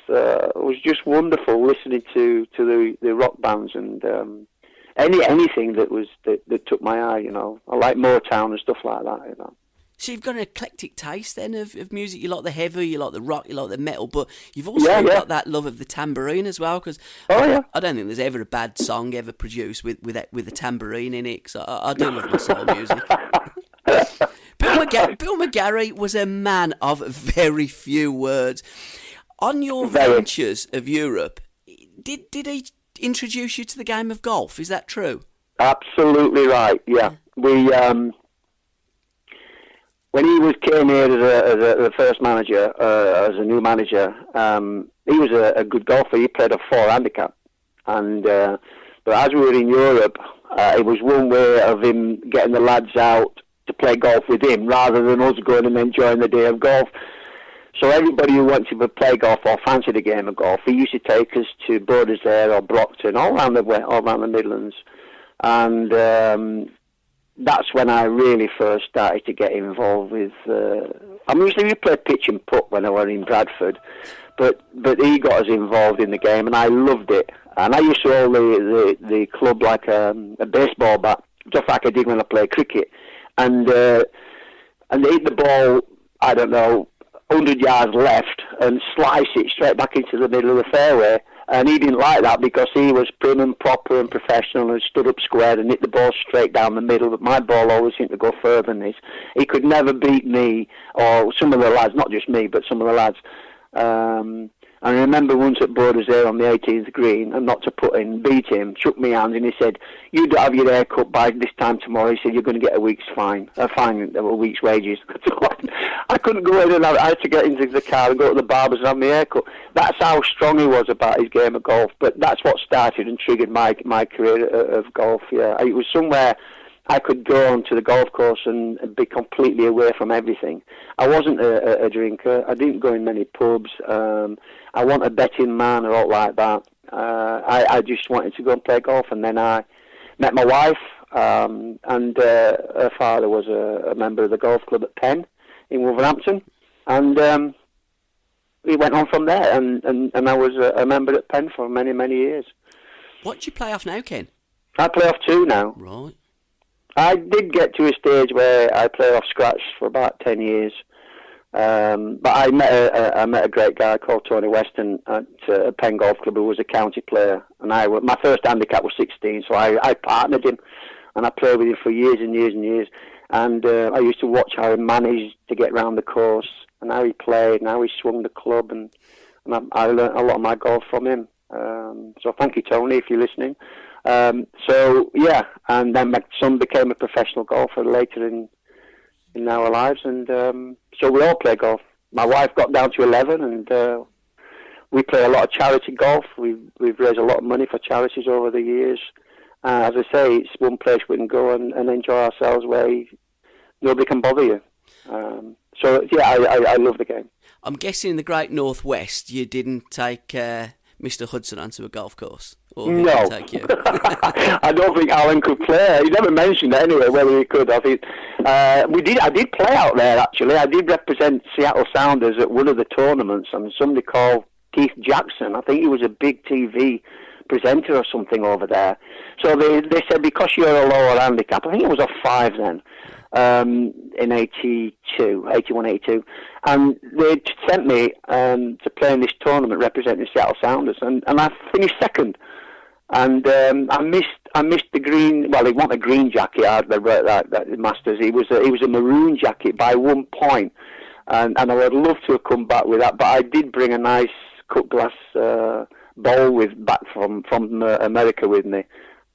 just wonderful, listening to the rock bands and anything that took my eye. I like Motown and stuff like that. So you've got an eclectic taste then of music. You like the heavy, you like the rock, you like the metal, but you've also got that love of the tambourine as well. Because I don't think there's ever a bad song ever produced with a tambourine in it. Because I do love my soul music. Bill McGarry was a man of very few words. On your ventures of Europe, did he introduce you to the game of golf? Is that true? Absolutely right. Yeah, we. When he came here as the first manager, as a new manager, he was a good golfer. He played a 4 handicap, and but as we were in Europe, it was one way of him getting the lads out to play golf with him, rather than us going and enjoying the day of golf. So everybody who wanted to play golf or fancied a game of golf, he used to take us to Borders or Brockton, all around the Midlands, and. That's when I really first started to get involved with. Usually we played pitch and putt when I was in Bradford, but he got us involved in the game, and I loved it. And I used to hold the club like a baseball bat, just like I did when I played cricket, and hit the ball. I don't know, 100 yards left, and slice it straight back into the middle of the fairway. And he didn't like that because he was prim and proper and professional and stood up square and hit the ball straight down the middle. But my ball always seemed to go further than this. He could never beat me or some of the lads, not just me, but some of the lads. And I remember once at Borders there on the 18th green, and not to put in, beat him, shook me hands, and he said, "You don't have your hair cut by this time tomorrow." He said, "You're going to get a week's fine, a week's wages." I couldn't go in, and I had to get into the car and go to the barber's and have my hair cut. That's how strong he was about his game of golf. But that's what started and triggered my career of golf. Yeah, it was somewhere I could go onto the golf course and be completely away from everything. I wasn't a drinker. I didn't go in many pubs. I wasn't a betting man or all like that. I just wanted to go and play golf, and then I met my wife, and her father was a member of the golf club at Penn in Wolverhampton, and we went on from there, and I was a member at Penn for many, many years. What do you play off now, Ken? I play off 2 now. Right. I did get to a stage where I played off scratch for about 10 years. But I met a great guy called Tony Weston at Penn Golf Club, who was a county player. And my first handicap was 16, so I partnered him. And I played with him for years and years and years. And I used to watch how he managed to get round the course, and how he played, and how he swung the club. And I learned a lot of my golf from him. So thank you, Tony, if you're listening. So yeah, and then my son became a professional golfer later in our lives, and so we all play golf. My wife got down to 11, and we play a lot of charity golf. We've raised a lot of money for charities over the years. As I say, it's one place we can go and enjoy ourselves where nobody can bother you. So yeah, I love the game. I'm guessing in the Great Northwest you didn't take Mr. Hudson onto a golf course. No, take you? I don't think Alan could play. He never mentioned it anyway, whether he could. I think I did play out there, actually. I did represent Seattle Sounders at one of the tournaments, and somebody called Keith Jackson. I think he was a big TV presenter or something over there. So they said, because you're a lower handicap, I think it was a 5 then, in 81, 82, and they sent me to play in this tournament representing Seattle Sounders, and I finished second. And I missed the green. Well, he wasn't a green jacket at the Masters. He was a maroon jacket by 1 point, and I would love to have come back with that. But I did bring a nice cut glass bowl back from America with me.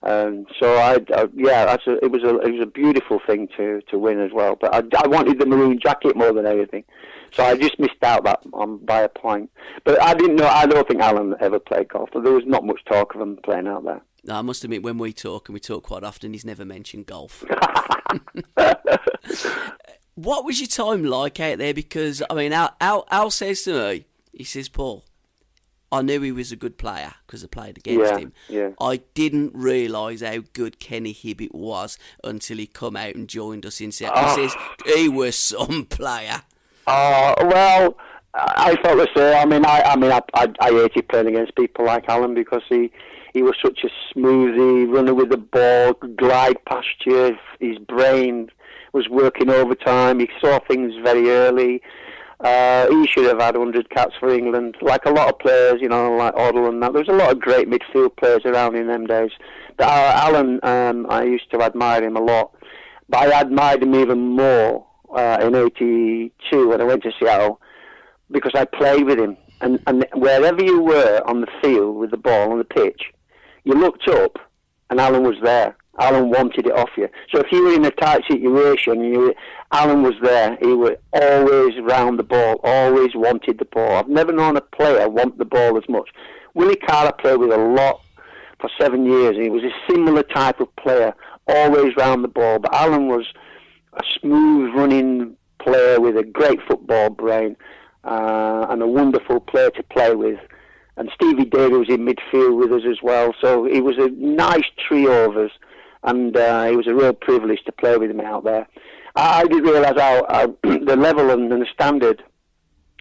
So it was a beautiful thing to win as well. But I wanted the maroon jacket more than anything, so I just missed out by a point. But I didn't know. I don't think Alan ever played golf. There was not much talk of him playing out there. No, I must admit, when we talk, and we talk quite often, he's never mentioned golf. What was your time like out there? Because I mean, Al says to me, he says, "Paul, I knew he was a good player because I played against him. Yeah. I didn't realise how good Kenny Hibbitt was until he come out and joined us in Seattle." He says he was some player. Well, I felt the same. I hated playing against people like Alan because he was such a smoothie runner with the ball, glide past you. His brain was working overtime. He saw things very early. He should have had 100 caps for England, like a lot of players, like Oddle and that. There was a lot of great midfield players around in them days. But Alan, I used to admire him a lot. But I admired him even more in 82 when I went to Seattle, because I played with him. And wherever you were on the field with the ball on the pitch, you looked up and Alan was there. Alan wanted it off you. So if you were in a tight situation, Alan was there. He was always round the ball, always wanted the ball. I've never known a player want the ball as much. Willie Carter played with a lot for 7 years, and he was a similar type of player, always round the ball. But Alan was a smooth running player with a great football brain, and a wonderful player to play with. And Stevie Davey was in midfield with us as well. So it was a nice trio of us, and it was a real privilege to play with him out there. I didn't realise how the level and the standard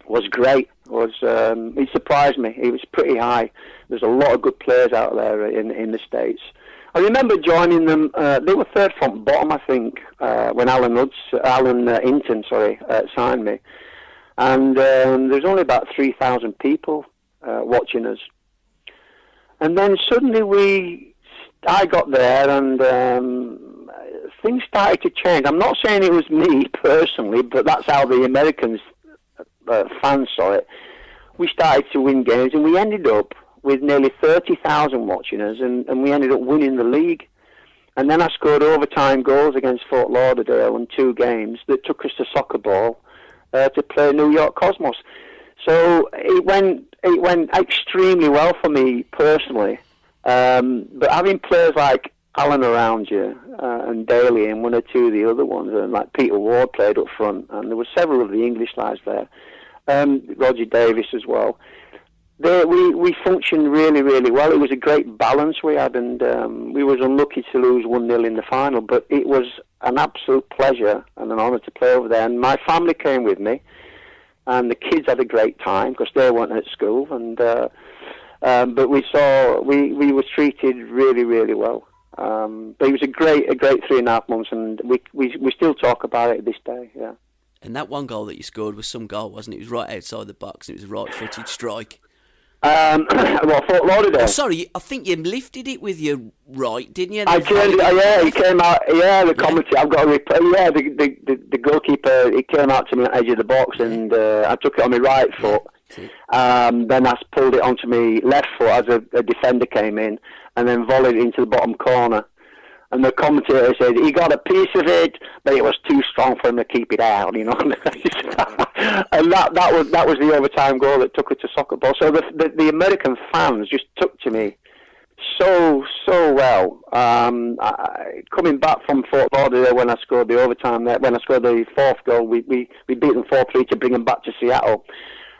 was great. It surprised me. It was pretty high. There's a lot of good players out there in the States. I remember joining them. They were third from bottom, I think, when Alan Hinton signed me. And there's only about 3,000 people watching us. And then suddenly I got there, and things started to change. I'm not saying it was me personally, but that's how the Americans fans saw it. we started to win games, and we ended up with nearly 30,000 watching us, and we ended up winning the league. And then I scored overtime goals against Fort Lauderdale in 2 games that took us to soccer ball to play New York Cosmos. So it went extremely well for me personally. But having players like Alan around you, and Daly and 1 or 2 of the other ones, and like Peter Ward played up front, and there were several of the English lads there, Roger Davis as well. We functioned really, really well. It was a great balance we had, and we was unlucky to lose 1-0 in the final, but it was an absolute pleasure and an honour to play over there. And my family came with me, and the kids had a great time because they weren't at school, and but we were treated really, really well. But it was a great 3.5 months, and we still talk about it this day. Yeah. And that one goal that you scored was some goal, wasn't it? It was right outside the box. It was a right-footed strike. Well, Fort Lauderdale. Oh, sorry, I think you lifted it with your right, didn't you? I did. Yeah, he came out. Yeah, the commentary. I've got a replay. Yeah, the goalkeeper. He came out to me on the edge of the box, and I took it on my right foot. Then I pulled it onto my left foot as a defender came in, and then volleyed it into the bottom corner. And the commentator said he got a piece of it, but it was too strong for him to keep it out, you know. And that was the overtime goal that took it to soccer ball. So the American fans just took to me so well. Coming back from Fort Lauderdale when I scored the overtime there, when I scored the 4th goal, we beat them 4-3 to bring them back to Seattle.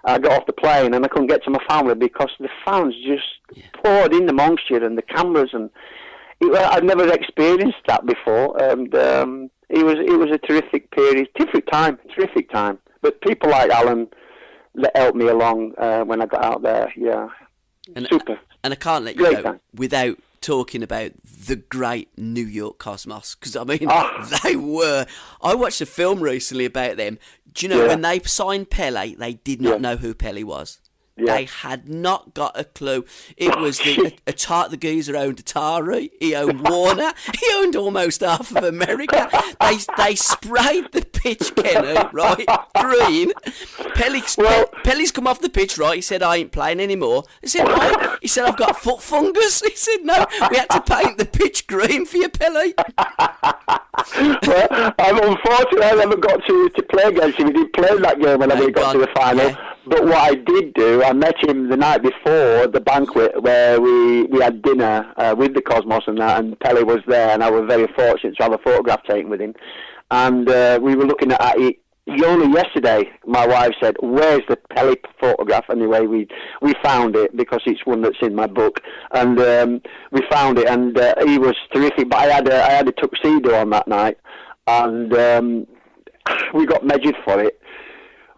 I got off the plane and I couldn't get to my family because the fans just poured in amongst you, and the cameras, and I'd never experienced that before, and it was a terrific period, terrific time. But people like Alan that helped me along when I got out there, super. And I can't let you go without talking about the great New York Cosmos, because I mean, they were. I watched a film recently about them. Do you know when they signed Pele, they did not know who Pele was. Yeah. They had not got a clue. It was the geezer owned Atari. He owned Warner. He owned almost half of America. They sprayed the pitch, Kenny, right? Green. Pelly's come off the pitch, right? He said, I ain't playing anymore. I said, why? He said, I've got foot fungus. He said, no, we had to paint the pitch green for you, Pelly. Well, unfortunately, I never got to play against him. He did play that game when I got to the final. Yeah. But what I did do, I met him the night before the banquet where we had dinner with the Cosmos and that, and Pelly was there, and I was very fortunate to have a photograph taken with him. And we were looking at it. Only yesterday, my wife said, "Where's the Pelly photograph?" Anyway, we found it because it's one that's in my book, and we found it, and he was terrific. But I had a tuxedo on that night, and we got measured for it.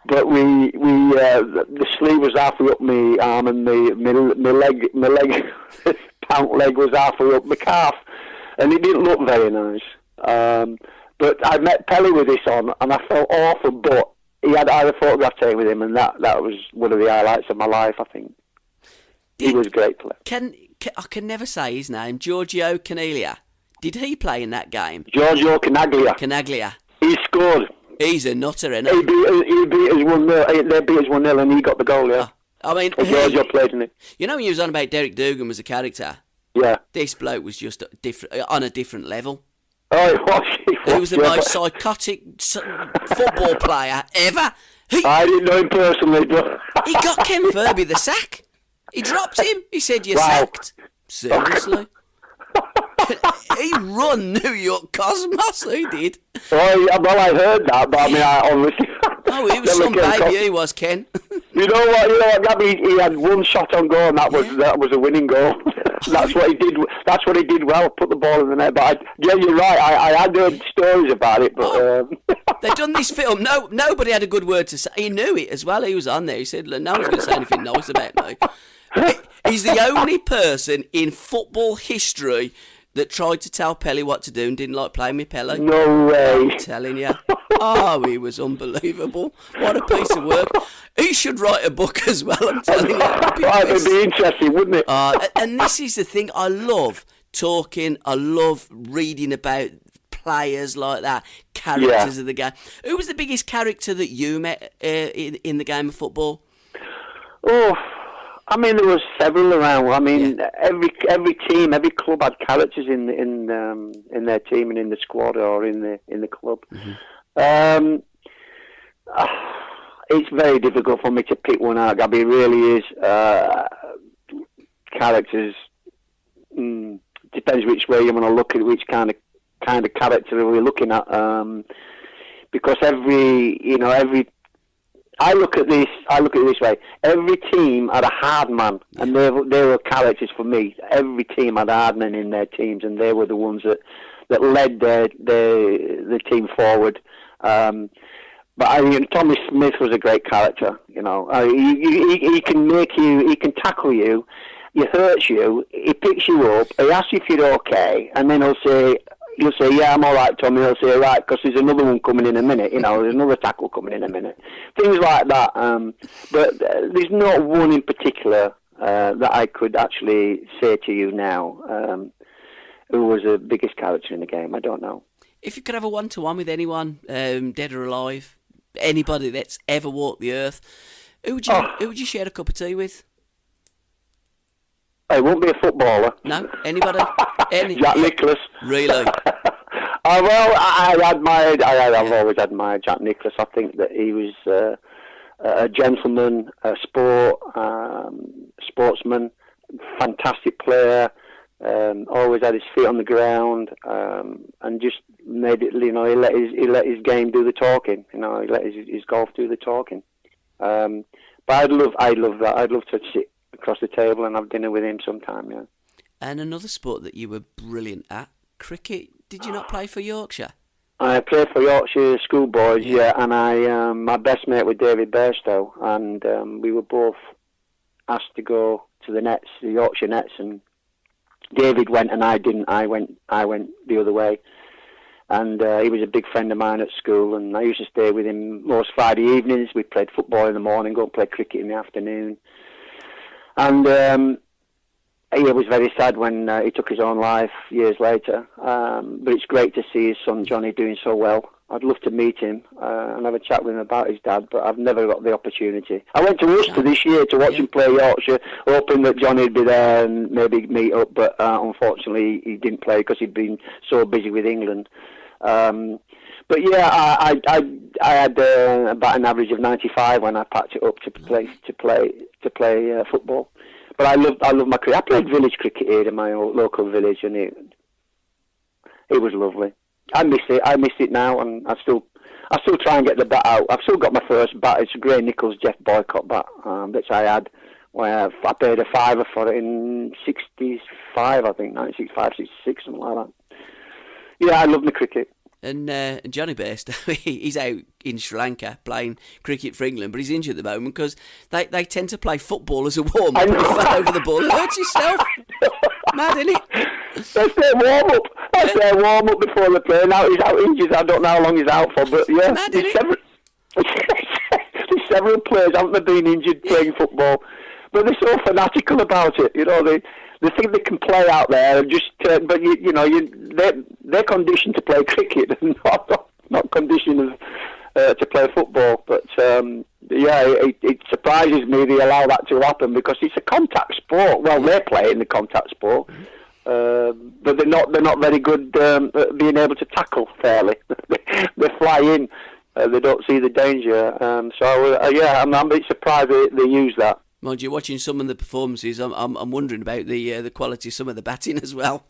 But the sleeve was halfway up my arm, and my leg, pant leg was halfway up my calf, and it didn't look very nice. But I met Pelly with this on, and I felt awful. But I had a photograph taken with him, and that was one of the highlights of my life, I think. He was a great player. I can never say his name. Giorgio Canaglia. Did he play in that game? Giorgio Canaglia. Canaglia. He scored. He's a nutter, isn't he? He beat us 1-0. They beat us 1-0, and he got the goal. Yeah. I mean, Giorgio played in it. You know when you was on about Derek Dugan as a character? Yeah. This bloke was just on a different level. Oh, it was. He was the most psychotic football player ever. I didn't know him personally, but he got Ken Furby the sack. He dropped him. He said, "You're sacked." Seriously. He run New York Cosmos. He did. Oh, well, I heard that, but I mean, I honestly. Oh, he was some baby. He was, Ken. You know what, Gabby? He had one shot on goal, and that was a winning goal. That's what he did. That's what he did well. Put the ball in the net. But you're right. I had heard stories about it, but they've done this film. Nobody had a good word to say. He knew it as well. He was on there. He said, "Look, no one's going to say anything nice about me." He's the only person in football history that tried to tell Pelly what to do and didn't like playing with Pelly. No way. I'm telling you. Oh, he was unbelievable. What a piece of work. He should write a book as well, I'm telling you. It'd be interesting, wouldn't it? And this is the thing. I love talking. I love reading about players like that, characters of the game. Who was the biggest character that you met in the game of football? Oh, I mean, there was several around. I mean, every team, every club had characters in their team and in the squad or in the club. Mm-hmm. It's very difficult for me to pick one out, Gabby. It really is. Characters. Depends which way you want to look at it, which kind of character are we looking at? Because I look at it this way. Every team had a hard man, and they were characters for me. Every team had hard men in their teams, and they were the ones that led the team forward. But Tommy Smith was a great character. He can he can tackle you. He hurts you. He picks you up. He asks you if you're okay, and then he'll say, "Yeah, I'm all right, Tommy." He'll say, "Right," because there's another one coming in a minute. There's another tackle coming in a minute. Things like that. But there's not one in particular that I could actually say to you now who was the biggest character in the game. I don't know. If you could have a one-to-one with anyone, dead or alive, anybody that's ever walked the earth, who would you share a cup of tea with? It won't be a footballer. No, anybody? Jack Nicklaus. Really? I've always admired Jack Nicklaus. I think that he was a gentleman, a sportsman, fantastic player. Always had his feet on the ground, and just made it. He let his game do the talking. He let his golf do the talking. But I'd love that. I'd love to sit across the table and have dinner with him sometime. Yeah. And another sport that you were brilliant at, cricket. Did you not play for Yorkshire? I played for Yorkshire schoolboys, and my best mate was David Bairstow, and we were both asked to go to the nets, the Yorkshire nets, and David went and I didn't. I went the other way, and he was a big friend of mine at school, and I used to stay with him most Friday evenings. We played football in the morning, go and play cricket in the afternoon, and he was very sad when he took his own life years later. But it's great to see his son Johnny doing so well. I'd love to meet him and have a chat with him about his dad, but I've never got the opportunity. I went to Worcester this year to watch him play Yorkshire, hoping that Johnny would be there and maybe meet up, but unfortunately he didn't play because he'd been so busy with England. But yeah, I had about an average of 95 when I packed it up to play football. But I love my cricket. I played village cricket here in my local village, and it was lovely. I miss it now, and I still try and get the bat out. I've still got my first bat. It's a Gray Nichols Jeff Boycott bat that I had. Where I paid a $5 for it in '65, I think, 1965, '66, something like that. Yeah, I love my cricket. And Johnny Bairstow, he's out in Sri Lanka playing cricket for England, but he's injured at the moment because they tend to play football as a warm-up. He fell over the ball and hurts himself. Mad, isn't it? That's their warm-up. That's their warm-up before they play. Now he's out injured. I don't know how long he's out for, but yeah. Mad, there's several players haven't they been injured playing football, but they're so fanatical about it. They think they can play out there and just, but they're conditioned to play cricket and not conditioned to play football. But it surprises me they allow that to happen because it's a contact sport. Well, they're playing the contact sport, but they're not very good at being able to tackle fairly. They fly in, they don't see the danger. I'm a bit surprised they use that. Mind you, watching some of the performances, I'm wondering about the quality of some of the batting as well.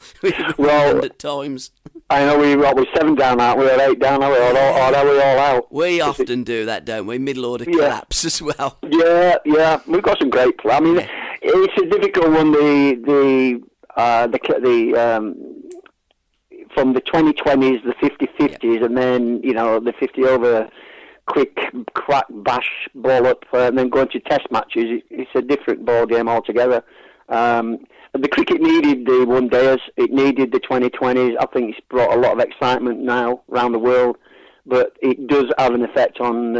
Well, at times. I know we're 7 down, aren't we? Or 8 down, are we? Or are we all out? We often do that, don't we? Middle order collapse as well. Yeah. We've got some great play. I mean, it's a difficult one. From the 2020s, the 50-50s, and then the 50 over. Quick crack, bash, ball up, and then going to test matches. It's a different ball game altogether. The cricket needed the one-dayers. It needed the 2020s. I think it's brought a lot of excitement now around the world, but it does have an effect on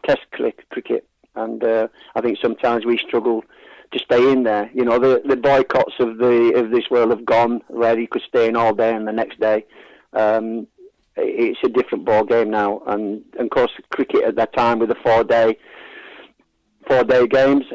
test cricket. And I think sometimes we struggle to stay in there. The boycotts of this world have gone, where you could stay in all day and the next day. It's a different ball game now, and of course cricket at that time with a 4-day 4-day games.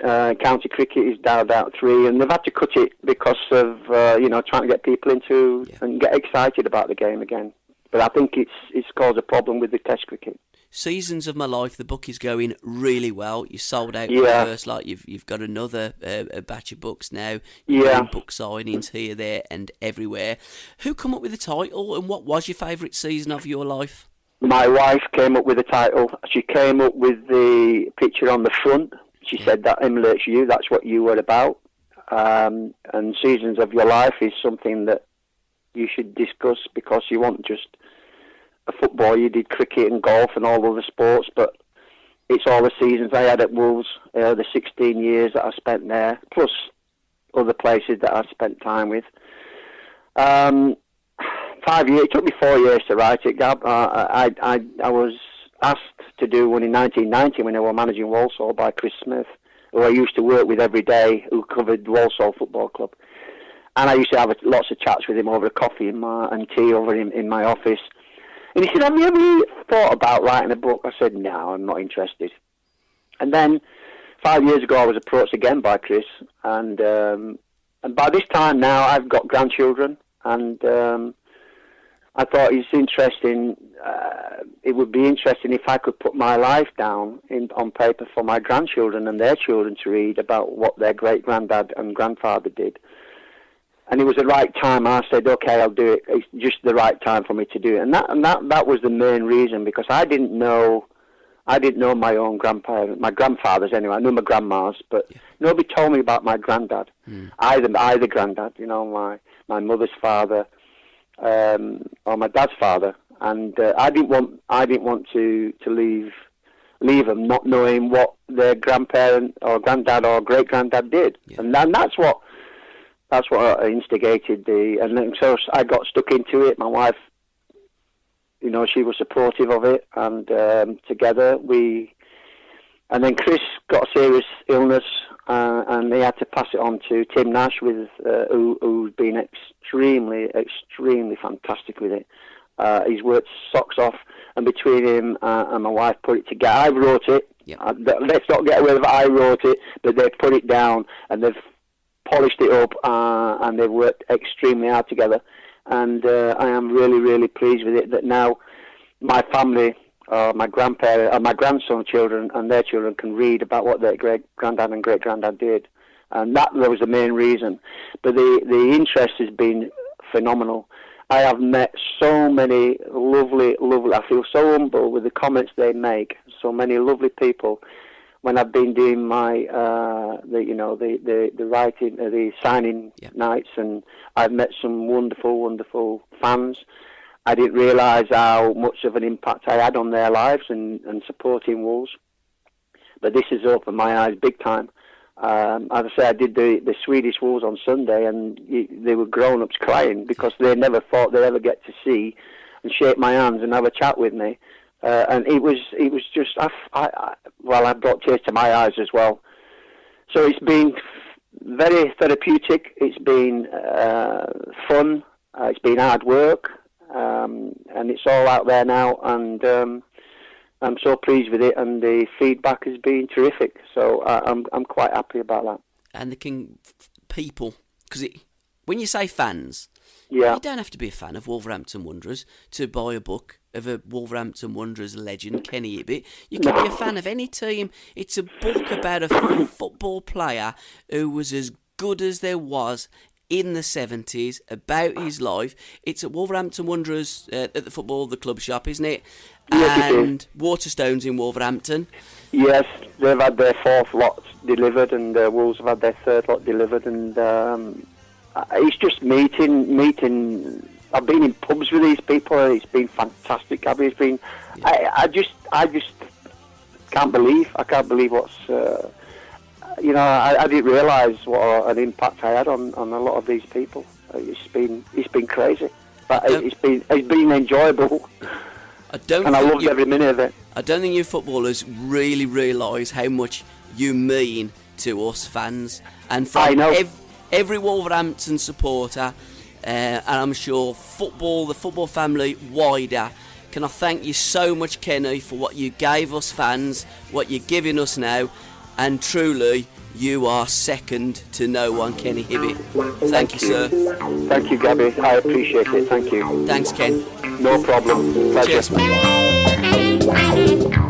County cricket is down out 3, and they've had to cut it because of trying to get people into and get excited about the game again. But I think it's caused a problem with the Test cricket. Seasons of My Life, the book is going really well. You sold out the first lot. You've got another a batch of books now. You're doing book signings here, there, and everywhere. Who come up with the title, and what was your favourite season of your life? My wife came up with the title. She came up with the picture on the front. She said that emulates you. That's what you were about. And Seasons of Your Life is something that you should discuss, because you weren't just a football. You did cricket and golf and all other sports, but it's all the seasons I had at Wolves, the 16 years that I spent there, plus other places that I spent time with. 5 years. It took me 4 years to write it, Gab. I was asked to do one in 1990 when I was managing Walsall by Chris Smith, who I used to work with every day, who covered Walsall Football Club. And I used to have lots of chats with him over a coffee and tea over in my office. And he said, "Have you ever thought about writing a book?" I said, "No, I'm not interested." And then 5 years ago, I was approached again by Chris. And by this time now, I've got grandchildren. And I thought it's interesting. It would be interesting if I could put my life down on paper for my grandchildren and their children to read about what their great-granddad and grandfather did. And it was the right time. I said, "Okay, I'll do it. It's just the right time for me to do it." And that was the main reason, because I didn't know my own grandparents, my grandfathers anyway. I knew my grandmas, but nobody told me about my granddad. Either granddad, my mother's father, or my dad's father. And I didn't want to leave them not knowing what their grandparent or granddad or great granddad did. And that's what instigated and then, so I got stuck into it. My wife, she was supportive of it, and together and then Chris got a serious illness, and they had to pass it on to Tim Nash, who's been extremely, extremely fantastic with it. He's worked socks off, and between him and my wife put it together. I wrote it. Let's not get away with it. I wrote it, but they put it down, and they've polished it up, and they've worked extremely hard together. And I am really, really pleased with it, that now my family, my grandparents, my grandson children and their children can read about what their great-granddad and great-granddad did. And that was the main reason. But the interest has been phenomenal. I have met so many lovely, I feel so humble with the comments they make, so many lovely people. When I've been doing my, the writing, the signing nights, and I've met some wonderful, wonderful fans. I didn't realise how much of an impact I had on their lives and supporting Wolves. But this has opened my eyes big time. As I say, I did the Swedish Wolves on Sunday, and they were grown-ups crying because they never thought they'd ever get to see and shake my hands and have a chat with me. And it was just, I brought tears to my eyes as well. So it's been very therapeutic. It's been fun. It's been hard work, and it's all out there now. And I'm so pleased with it, and the feedback has been terrific. So I'm quite happy about that. And people, because when you say fans, you don't have to be a fan of Wolverhampton Wanderers to buy a book of a Wolverhampton Wanderers legend, Kenny Hibbitt. You can be a fan of any team. It's a book about a football player who was as good as there was in the 70s, about his life. It's at Wolverhampton Wanderers at the club shop, isn't it? Yes, and it is. Waterstones in Wolverhampton. Yes, they've had their fourth lot delivered, and Wolves have had their third lot delivered, and it's just meeting. I've been in pubs with these people, and it's been fantastic. It's been, I just can't believe. I can't believe what's. I didn't realise what an impact I had on a lot of these people. It's been crazy, but it's been enjoyable. I loved every minute of it. I don't think you footballers really realise how much you mean to us fans, and from every Wolverhampton supporter. And I'm sure the football family wider. Can I thank you so much, Kenny, for what you gave us fans, what you're giving us now, and truly you are second to no one, Kenny Hibbitt. Thank you, sir. Thank you, Gabby. I appreciate it. Thank you. Thanks, Ken. No problem. Pleasure. Cheers, mate.